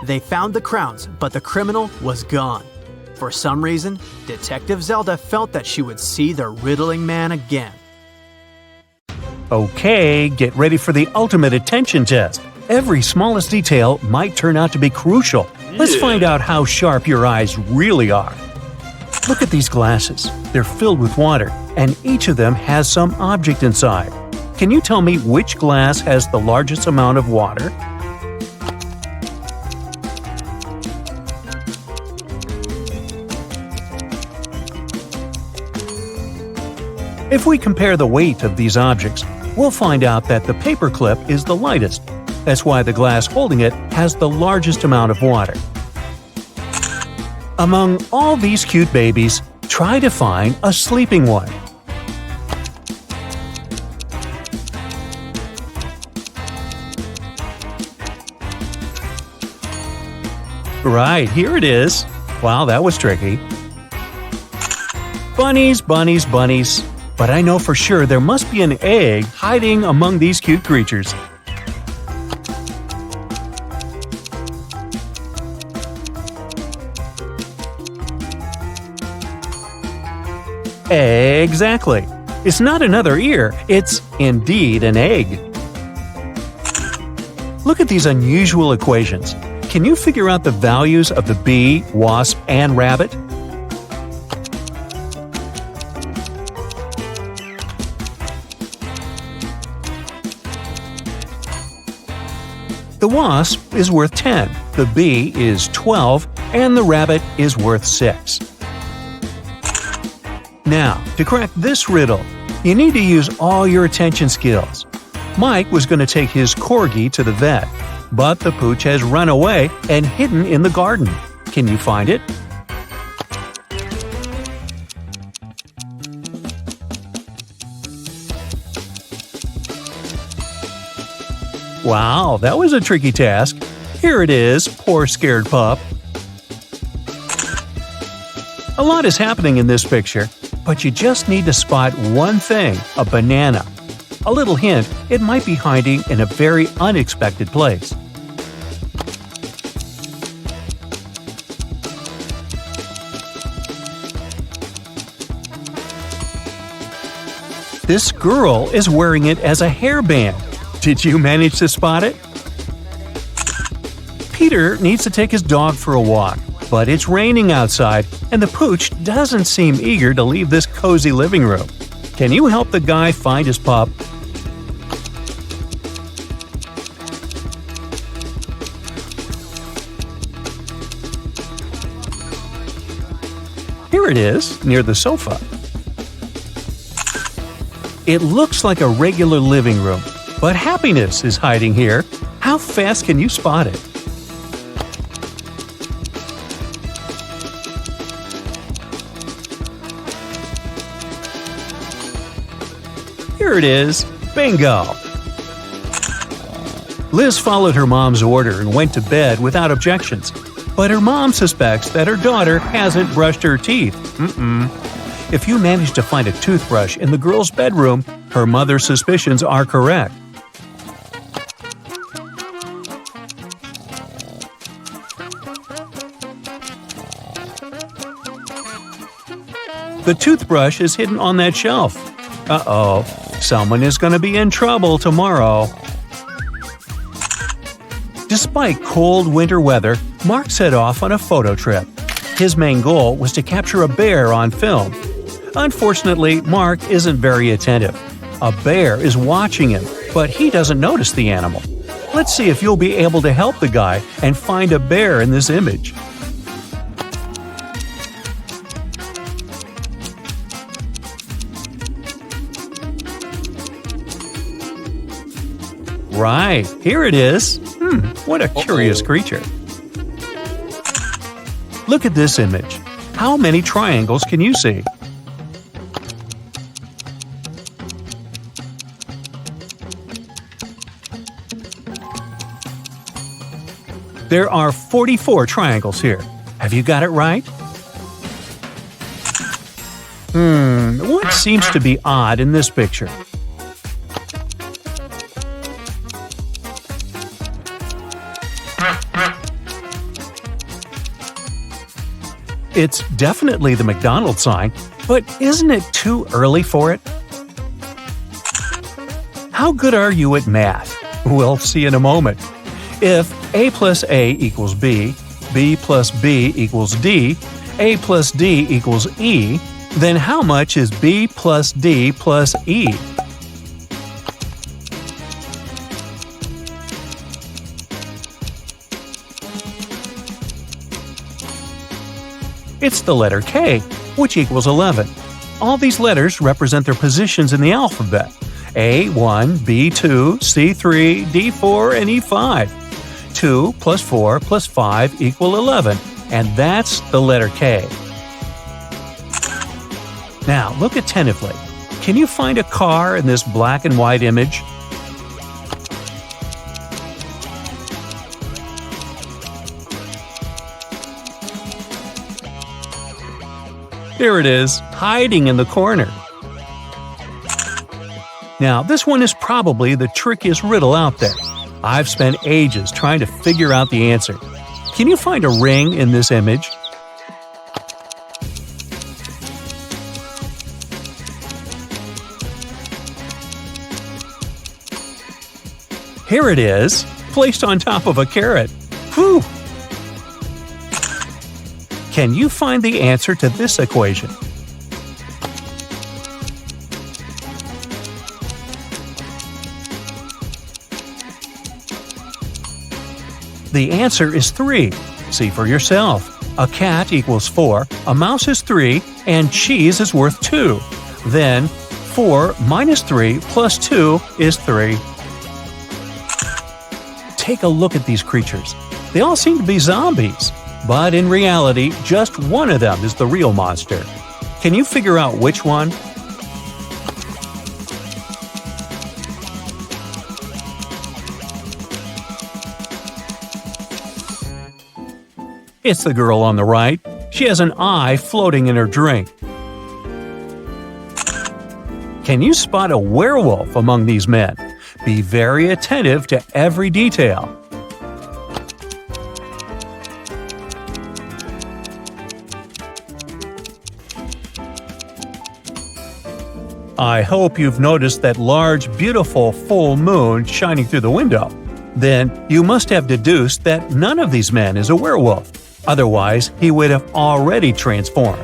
They found the crowns, but the criminal was gone. For some reason, Detective Zelda felt that she would see the riddling man again. Okay, get ready for the ultimate attention test. Every smallest detail might turn out to be crucial. Let's find out how sharp your eyes really are. Look at these glasses. They're filled with water, and each of them has some object inside. Can you tell me which glass has the largest amount of water? If we compare the weight of these objects, we'll find out that the paperclip is the lightest. That's why the glass holding it has the largest amount of water. Among all these cute babies, try to find a sleeping one. Right, here it is. Wow, that was tricky. Bunnies, bunnies, bunnies. But I know for sure there must be an egg hiding among these cute creatures. Exactly. It's not another ear, it's indeed an egg. Look at these unusual equations. Can you figure out the values of the bee, wasp, and rabbit? The wasp is worth 10, the bee is 12, and the rabbit is worth 6. Now, to crack this riddle, you need to use all your attention skills. Mike was going to take his corgi to the vet, but the pooch has run away and hidden in the garden. Can you find it? Wow, that was a tricky task. Here it is, poor scared pup. A lot is happening in this picture, but you just need to spot one thing, a banana. A little hint, it might be hiding in a very unexpected place. This girl is wearing it as a hairband. Did you manage to spot it? Peter needs to take his dog for a walk, but it's raining outside and the pooch doesn't seem eager to leave this cozy living room. Can you help the guy find his pup? Here it is, near the sofa. It looks like a regular living room, but happiness is hiding here. How fast can you spot it? Here it is. Bingo! Liz followed her mom's order and went to bed without objections. But her mom suspects that her daughter hasn't brushed her teeth. If you manage to find a toothbrush in the girl's bedroom, her mother's suspicions are correct. The toothbrush is hidden on that shelf. Uh-oh, someone is going to be in trouble tomorrow. Despite cold winter weather, Mark set off on a photo trip. His main goal was to capture a bear on film. Unfortunately, Mark isn't very attentive. A bear is watching him, but he doesn't notice the animal. Let's see if you'll be able to help the guy and find a bear in this image. Right, here it is. What a curious creature. Look at this image. How many triangles can you see? There are 44 triangles here. Have you got it right? What seems to be odd in this picture? It's definitely the McDonald's sign, but isn't it too early for it? How good are you at math? We'll see in a moment. If A plus A equals B, B plus B equals D, A plus D equals E, then how much is B plus D plus E? It's the letter K, which equals 11. All these letters represent their positions in the alphabet: A1, B2, C3, D4, and E5. 2 plus 4 plus 5 equal 11, and that's the letter K. Now, look attentively. Can you find a car in this black and white image? Here it is, hiding in the corner. Now, this one is probably the trickiest riddle out there. I've spent ages trying to figure out the answer. Can you find a ring in this image? Here it is, placed on top of a carrot. Whew! Can you find the answer to this equation? The answer is 3. See for yourself. A cat equals 4, a mouse is 3, and cheese is worth 2. Then, 4 minus 3 plus 2 is 3. Take a look at these creatures. They all seem to be zombies. But in reality, just one of them is the real monster. Can you figure out which one? It's the girl on the right. She has an eye floating in her drink. Can you spot a werewolf among these men? Be very attentive to every detail. I hope you've noticed that large, beautiful full moon shining through the window. Then you must have deduced that none of these men is a werewolf. Otherwise, he would have already transformed.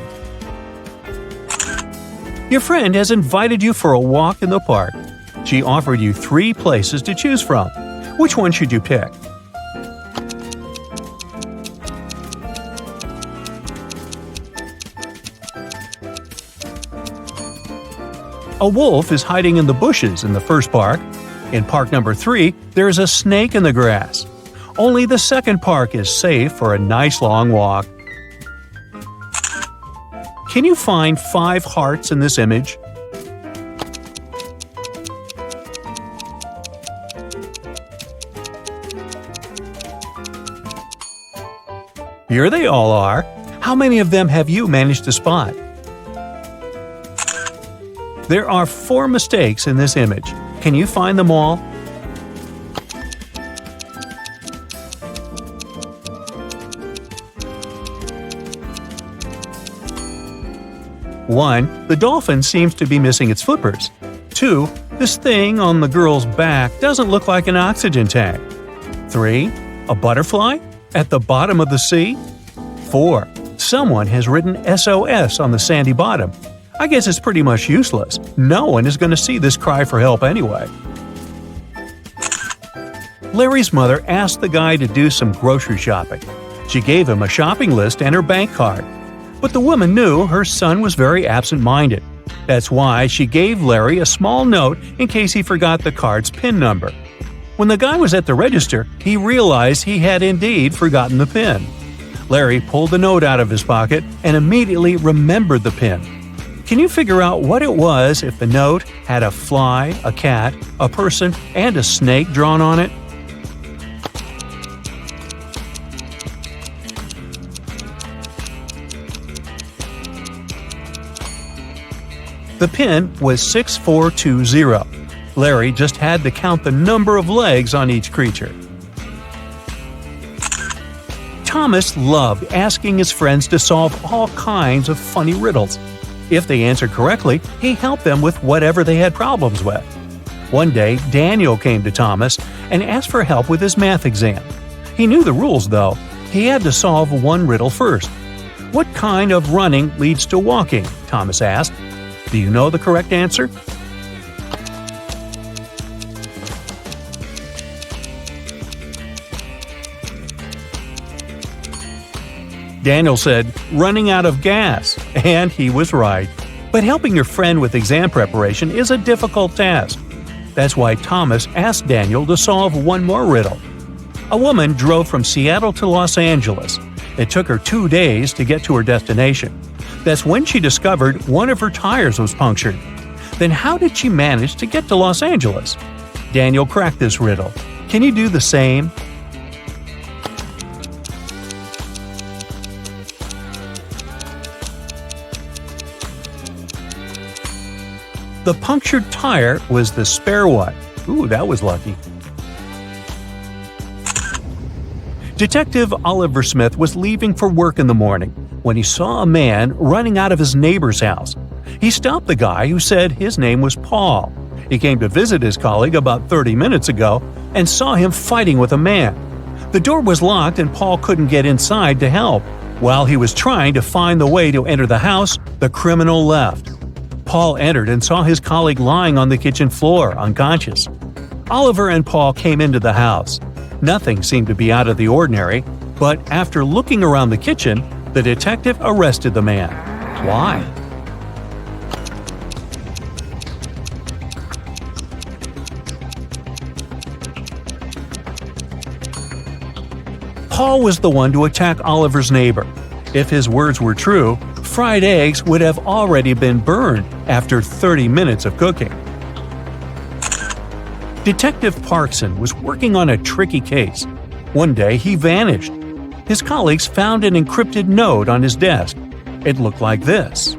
Your friend has invited you for a walk in the park. She offered you 3 places to choose from. Which one should you pick? A wolf is hiding in the bushes in the first park. In park number 3, there is a snake in the grass. Only the second park is safe for a nice long walk. Can you find 5 hearts in this image? Here they all are. How many of them have you managed to spot? There are 4 mistakes in this image. Can you find them all? One, the dolphin seems to be missing its flippers. 2, this thing on the girl's back doesn't look like an oxygen tank. 3, a butterfly at the bottom of the sea. 4, someone has written SOS on the sandy bottom. I guess it's pretty much useless. No one is going to see this cry for help anyway. Larry's mother asked the guy to do some grocery shopping. She gave him a shopping list and her bank card. But the woman knew her son was very absent-minded. That's why she gave Larry a small note in case he forgot the card's PIN number. When the guy was at the register, he realized he had indeed forgotten the PIN. Larry pulled the note out of his pocket and immediately remembered the PIN. Can you figure out what it was if the note had a fly, a cat, a person, and a snake drawn on it? The PIN was 6420. Larry just had to count the number of legs on each creature. Thomas loved asking his friends to solve all kinds of funny riddles. If they answered correctly, he helped them with whatever they had problems with. One day, Daniel came to Thomas and asked for help with his math exam. He knew the rules, though. He had to solve one riddle first. What kind of running leads to walking? Thomas asked. Do you know the correct answer? Daniel said, running out of gas, and he was right. But helping your friend with exam preparation is a difficult task. That's why Thomas asked Daniel to solve one more riddle. A woman drove from Seattle to Los Angeles. It took her 2 days to get to her destination. That's when she discovered one of her tires was punctured. Then how did she manage to get to Los Angeles? Daniel cracked this riddle. Can you do the same? The punctured tire was the spare one. Ooh, that was lucky. Detective Oliver Smith was leaving for work in the morning when he saw a man running out of his neighbor's house. He stopped the guy who said his name was Paul. He came to visit his colleague about 30 minutes ago and saw him fighting with a man. The door was locked and Paul couldn't get inside to help. While he was trying to find the way to enter the house, the criminal left. Paul entered and saw his colleague lying on the kitchen floor, unconscious. Oliver and Paul came into the house. Nothing seemed to be out of the ordinary, but after looking around the kitchen, the detective arrested the man. Why? Paul was the one to attack Oliver's neighbor. If his words were true, fried eggs would have already been burned after 30 minutes of cooking. Detective Parkson was working on a tricky case. One day he vanished. His colleagues found an encrypted note on his desk. It looked like this.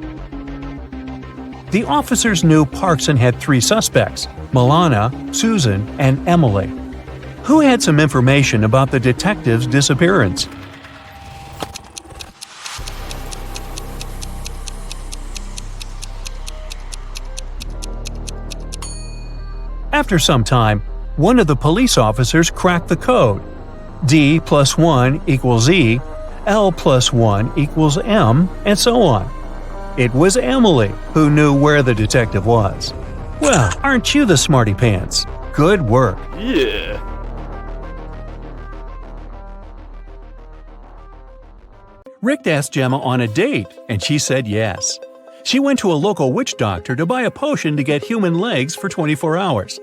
The officers knew Parkson had 3 suspects: Milana, Susan, and Emily. Who had some information about the detective's disappearance? After some time, one of the police officers cracked the code. D plus 1 equals E, L plus 1 equals M, and so on. It was Emily who knew where the detective was. Well, aren't you the smarty pants? Good work. Yeah. Rick asked Gemma on a date, and she said yes. She went to a local witch doctor to buy a potion to get human legs for 24 hours.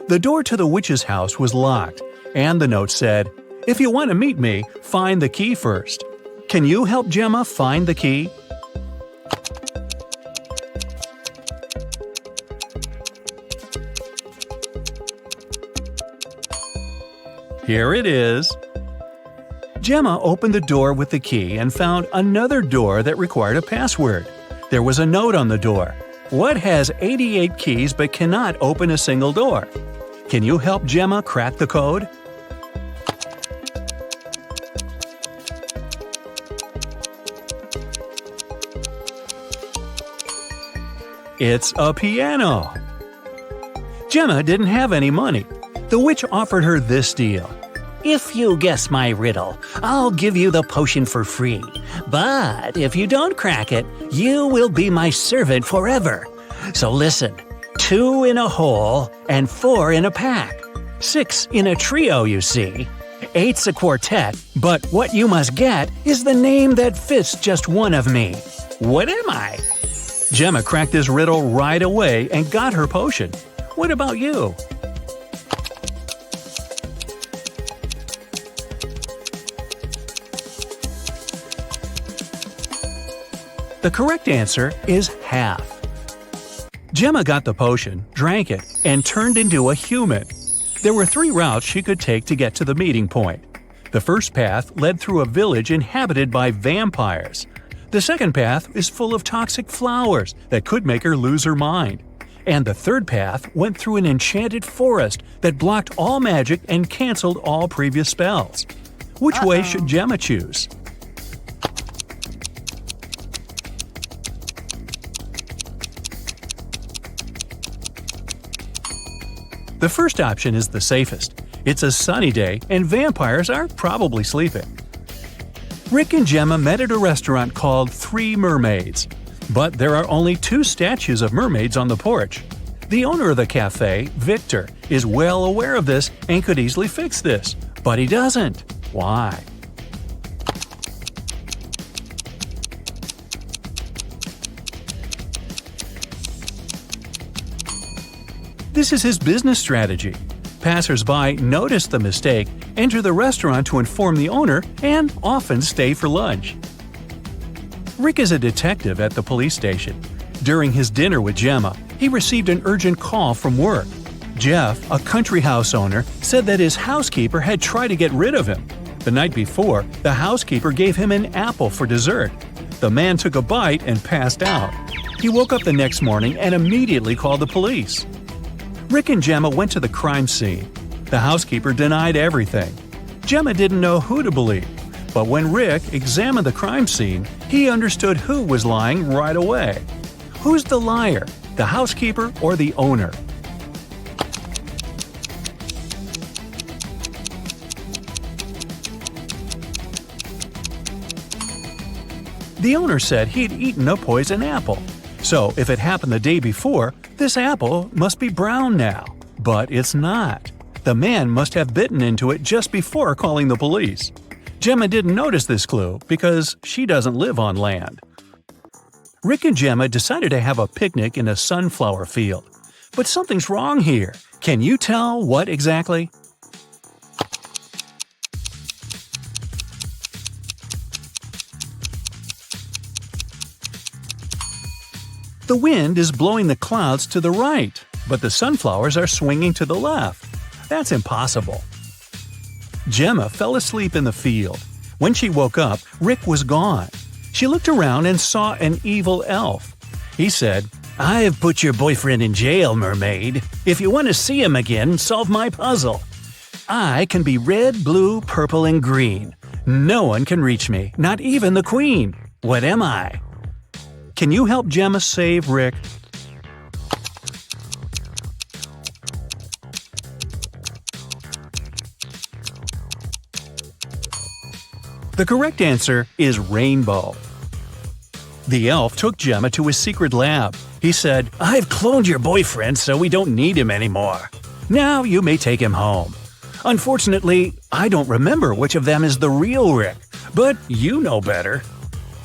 The door to the witch's house was locked, and the note said, "If you want to meet me, find the key first." Can you help Gemma find the key? Here it is. Gemma opened the door with the key and found another door that required a password. There was a note on the door. What has 88 keys but cannot open a single door? Can you help Gemma crack the code? It's a piano. Gemma didn't have any money. The witch offered her this deal. If you guess my riddle, I'll give you the potion for free. But if you don't crack it, you will be my servant forever. So listen, 2 in a hole and 4 in a pack. 6 in a trio, you see. 8's a quartet, but what you must get is the name that fits just one of me. What am I? Gemma cracked this riddle right away and got her potion. What about you? The correct answer is half. Gemma got the potion, drank it, and turned into a human. There were 3 routes she could take to get to the meeting point. The first path led through a village inhabited by vampires. The second path is full of toxic flowers that could make her lose her mind. And the third path went through an enchanted forest that blocked all magic and canceled all previous spells. Which way should Gemma choose? The first option is the safest. It's a sunny day and vampires are probably sleeping. Rick and Gemma met at a restaurant called 3 Mermaids. But there are only 2 statues of mermaids on the porch. The owner of the cafe, Victor, is well aware of this and could easily fix this. But he doesn't. Why? This is his business strategy. Passers-by notice the mistake, enter the restaurant to inform the owner, and often stay for lunch. Rick is a detective at the police station. During his dinner with Gemma, he received an urgent call from work. Jeff, a country house owner, said that his housekeeper had tried to get rid of him. The night before, the housekeeper gave him an apple for dessert. The man took a bite and passed out. He woke up the next morning and immediately called the police. Rick and Gemma went to the crime scene. The housekeeper denied everything. Gemma didn't know who to believe, but when Rick examined the crime scene, he understood who was lying right away. Who's the liar, the housekeeper or the owner? The owner said he'd eaten a poison apple. So if it happened the day before, this apple must be brown now. But it's not. The man must have bitten into it just before calling the police. Gemma didn't notice this clue because she doesn't live on land. Rick and Gemma decided to have a picnic in a sunflower field. But something's wrong here. Can you tell what exactly? The wind is blowing the clouds to the right, but the sunflowers are swinging to the left. That's impossible. Gemma fell asleep in the field. When she woke up, Rick was gone. She looked around and saw an evil elf. He said, "I've put your boyfriend in jail, mermaid. If you want to see him again, solve my puzzle. I can be red, blue, purple, and green. No one can reach me, not even the queen. What am I?" Can you help Gemma save Rick? The correct answer is rainbow. The elf took Gemma to his secret lab. He said, "I've cloned your boyfriend so we don't need him anymore. Now you may take him home. Unfortunately, I don't remember which of them is the real Rick, but you know better.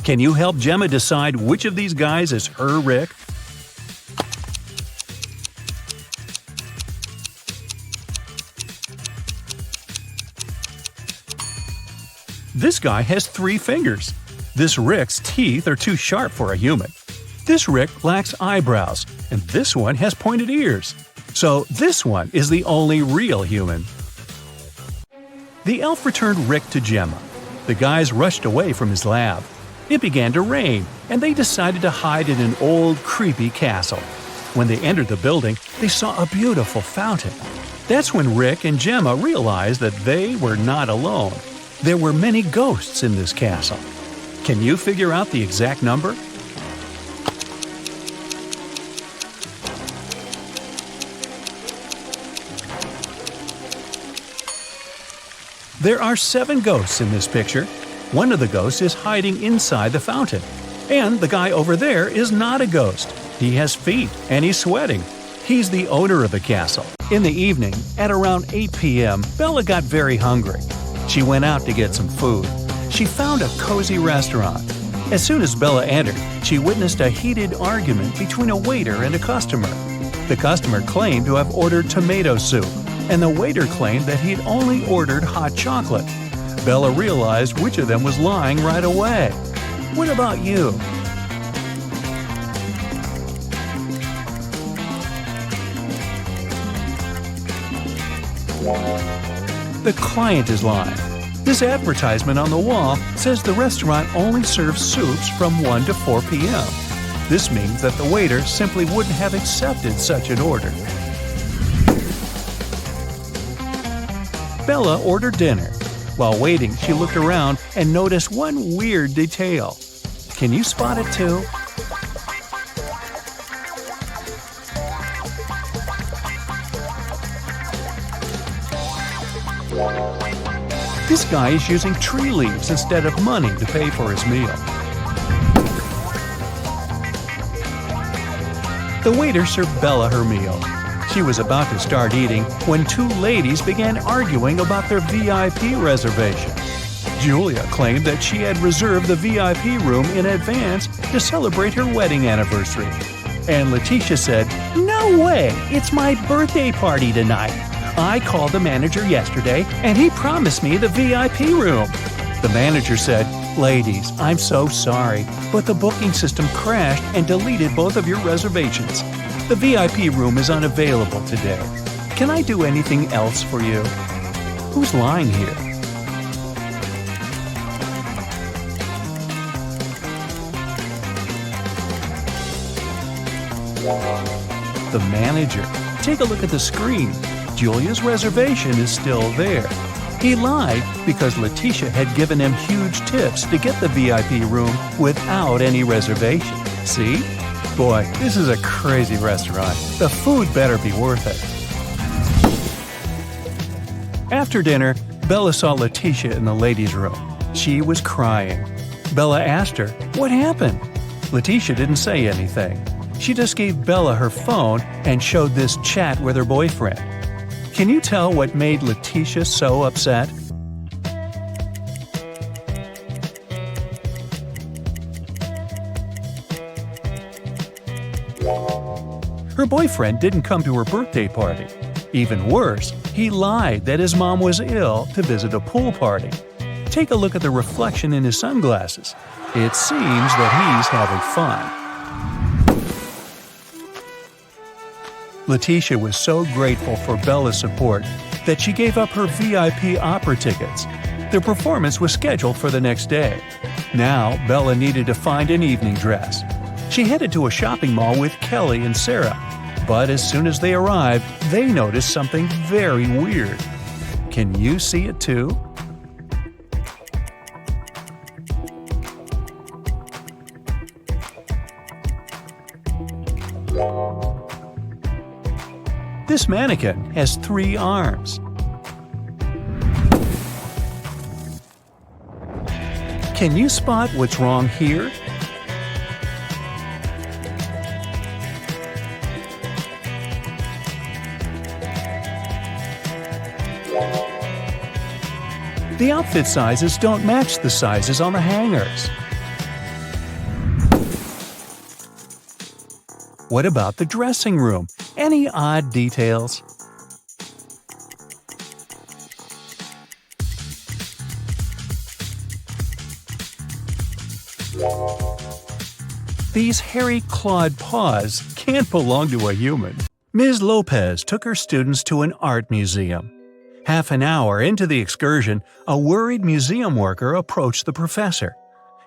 Can you help Gemma decide which of these guys is her Rick? This guy has 3 fingers. This Rick's teeth are too sharp for a human. This Rick lacks eyebrows, and this one has pointed ears. So this one is the only real human. The elf returned Rick to Gemma. The guys rushed away from his lab. It began to rain, and they decided to hide in an old, creepy castle. When they entered the building, they saw a beautiful fountain. That's when Rick and Gemma realized that they were not alone. There were many ghosts in this castle. Can you figure out the exact number? There are 7 ghosts in this picture. One of the ghosts is hiding inside the fountain. And the guy over there is not a ghost. He has feet and he's sweating. He's the owner of the castle. In the evening, at around 8 p.m., Bella got very hungry. She went out to get some food. She found a cozy restaurant. As soon as Bella entered, she witnessed a heated argument between a waiter and a customer. The customer claimed to have ordered tomato soup, and the waiter claimed that he'd only ordered hot chocolate. Bella realized which of them was lying right away. What about you? The client is lying. This advertisement on the wall says the restaurant only serves soups from 1 to 4 p.m. This means that the waiter simply wouldn't have accepted such an order. Bella ordered dinner. While waiting, she looked around and noticed one weird detail. Can you spot it too? This guy is using tree leaves instead of money to pay for his meal. The waiter served Bella her meal. She was about to start eating when 2 ladies began arguing about their VIP reservation. Julia claimed that she had reserved the VIP room in advance to celebrate her wedding anniversary. And Letitia said, "No way! It's my birthday party tonight. I called the manager yesterday and he promised me the VIP room." The manager said, "Ladies, I'm so sorry, but the booking system crashed and deleted both of your reservations. The VIP room is unavailable today. Can I do anything else for you?" Who's lying here? The manager. Take a look at the screen. Julia's reservation is still there. He lied because Letitia had given him huge tips to get the VIP room without any reservation. See? Boy, this is a crazy restaurant. The food better be worth it. After dinner, Bella saw Letitia in the ladies' room. She was crying. Bella asked her, "What happened?" Letitia didn't say anything. She just gave Bella her phone and showed this chat with her boyfriend. Can you tell what made Letitia so upset? Her boyfriend didn't come to her birthday party. Even worse, he lied that his mom was ill to visit a pool party. Take a look at the reflection in his sunglasses. It seems that he's having fun. Letitia was so grateful for Bella's support that she gave up her VIP opera tickets. Their performance was scheduled for the next day. Now, Bella needed to find an evening dress. She headed to a shopping mall with Kelly and Sarah, but as soon as they arrived, they noticed something very weird. Can you see it too? This mannequin has 3 arms. Can you spot what's wrong here? The outfit sizes don't match the sizes on the hangers. What about the dressing room? Any odd details? These hairy clawed paws can't belong to a human. Ms. Lopez took her students to an art museum. Half an hour into the excursion, a worried museum worker approached the professor.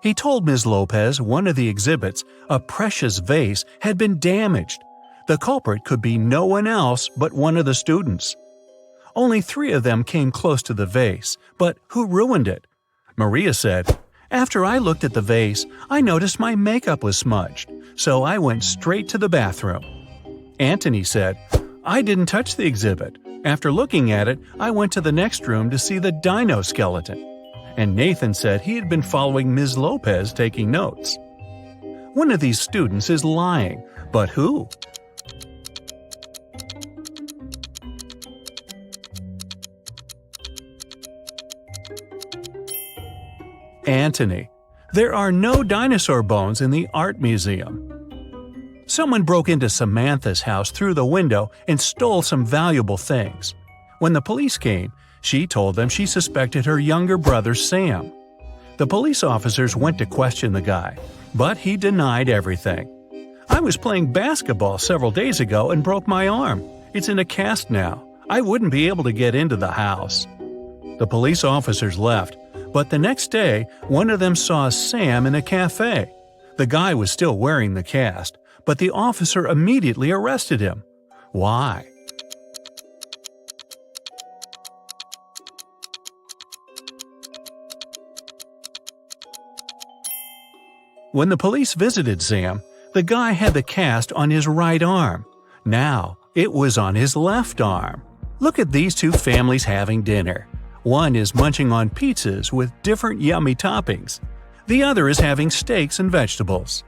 He told Ms. Lopez one of the exhibits, a precious vase, had been damaged. The culprit could be no one else but one of the students. Only 3 of them came close to the vase, but who ruined it? Maria said, "After I looked at the vase, I noticed my makeup was smudged, so I went straight to the bathroom." Anthony said, "I didn't touch the exhibit. After looking at it, I went to the next room to see the dino skeleton." And Nathan said he had been following Ms. Lopez taking notes. One of these students is lying, but who? Anthony. There are no dinosaur bones in the art museum. Someone broke into Samantha's house through the window and stole some valuable things. When the police came, she told them she suspected her younger brother Sam. The police officers went to question the guy, but he denied everything. "I was playing basketball several days ago and broke my arm. It's in a cast now. I wouldn't be able to get into the house." The police officers left, but the next day, one of them saw Sam in a cafe. The guy was still wearing the cast, but the officer immediately arrested him. Why? When the police visited Sam, the guy had the cast on his right arm. Now, it was on his left arm. Look at these 2 families having dinner. One is munching on pizzas with different yummy toppings. The other is having steaks and vegetables.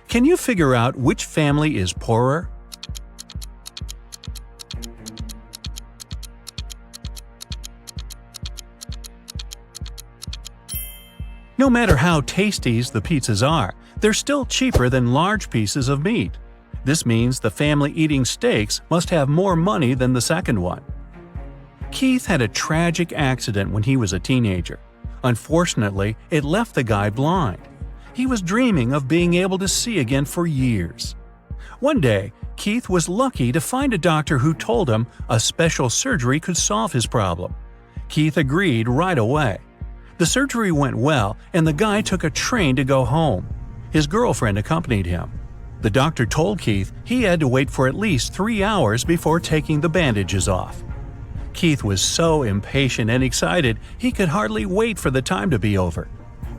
Can you figure out which family is poorer? No matter how tasty the pizzas are, they're still cheaper than large pieces of meat. This means the family eating steaks must have more money than the second one. Keith had a tragic accident when he was a teenager. Unfortunately, it left the guy blind. He was dreaming of being able to see again for years. One day, Keith was lucky to find a doctor who told him a special surgery could solve his problem. Keith agreed right away. The surgery went well, and the guy took a train to go home. His girlfriend accompanied him. The doctor told Keith he had to wait for at least 3 hours before taking the bandages off. Keith was so impatient and excited he could hardly wait for the time to be over.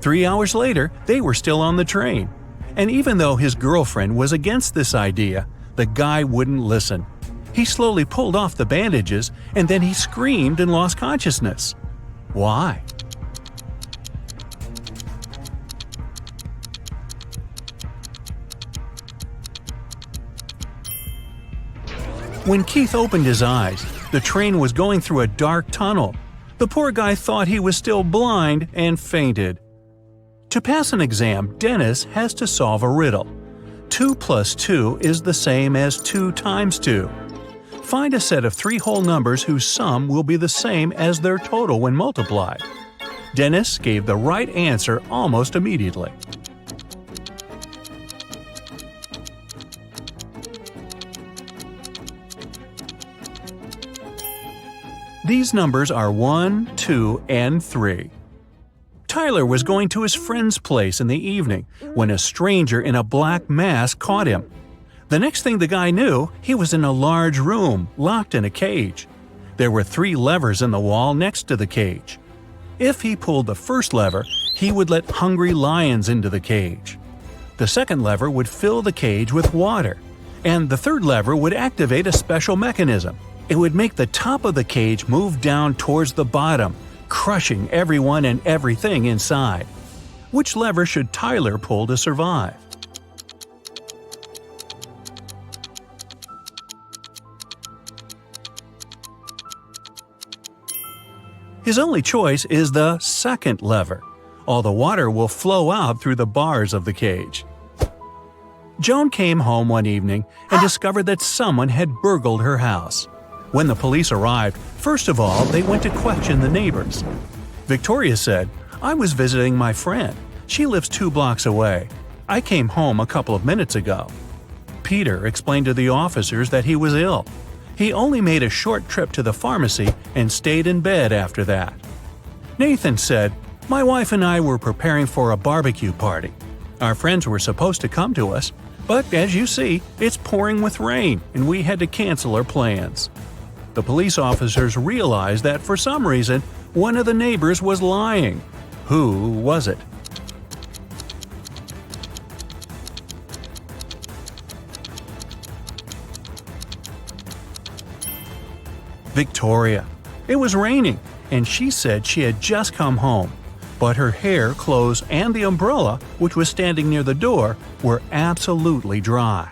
3 hours later, they were still on the train. And even though his girlfriend was against this idea, the guy wouldn't listen. He slowly pulled off the bandages, and then he screamed and lost consciousness. Why? When Keith opened his eyes, the train was going through a dark tunnel. The poor guy thought he was still blind and fainted. To pass an exam, Dennis has to solve a riddle. 2 plus 2 is the same as 2 times 2. Find a set of 3 whole numbers whose sum will be the same as their total when multiplied. Dennis gave the right answer almost immediately. These numbers are 1, 2, and 3. Tyler was going to his friend's place in the evening when a stranger in a black mask caught him. The next thing the guy knew, he was in a large room, locked in a cage. There were 3 levers in the wall next to the cage. If he pulled the first lever, he would let hungry lions into the cage. The second lever would fill the cage with water, and the third lever would activate a special mechanism. It would make the top of the cage move down towards the bottom, crushing everyone and everything inside. Which lever should Tyler pull to survive? His only choice is the second lever. All the water will flow out through the bars of the cage. Joan came home one evening and discovered that someone had burgled her house. When the police arrived, first of all, they went to question the neighbors. Victoria said, "I was visiting my friend. She lives 2 blocks away. I came home a couple of minutes ago." Peter explained to the officers that he was ill. He only made a short trip to the pharmacy and stayed in bed after that. Nathan said, "My wife and I were preparing for a barbecue party. Our friends were supposed to come to us, but as you see, it's pouring with rain and we had to cancel our plans." The police officers realized that for some reason, one of the neighbors was lying. Who was it? Victoria. It was raining, and she said she had just come home, but her hair, clothes, and the umbrella, which was standing near the door, were absolutely dry.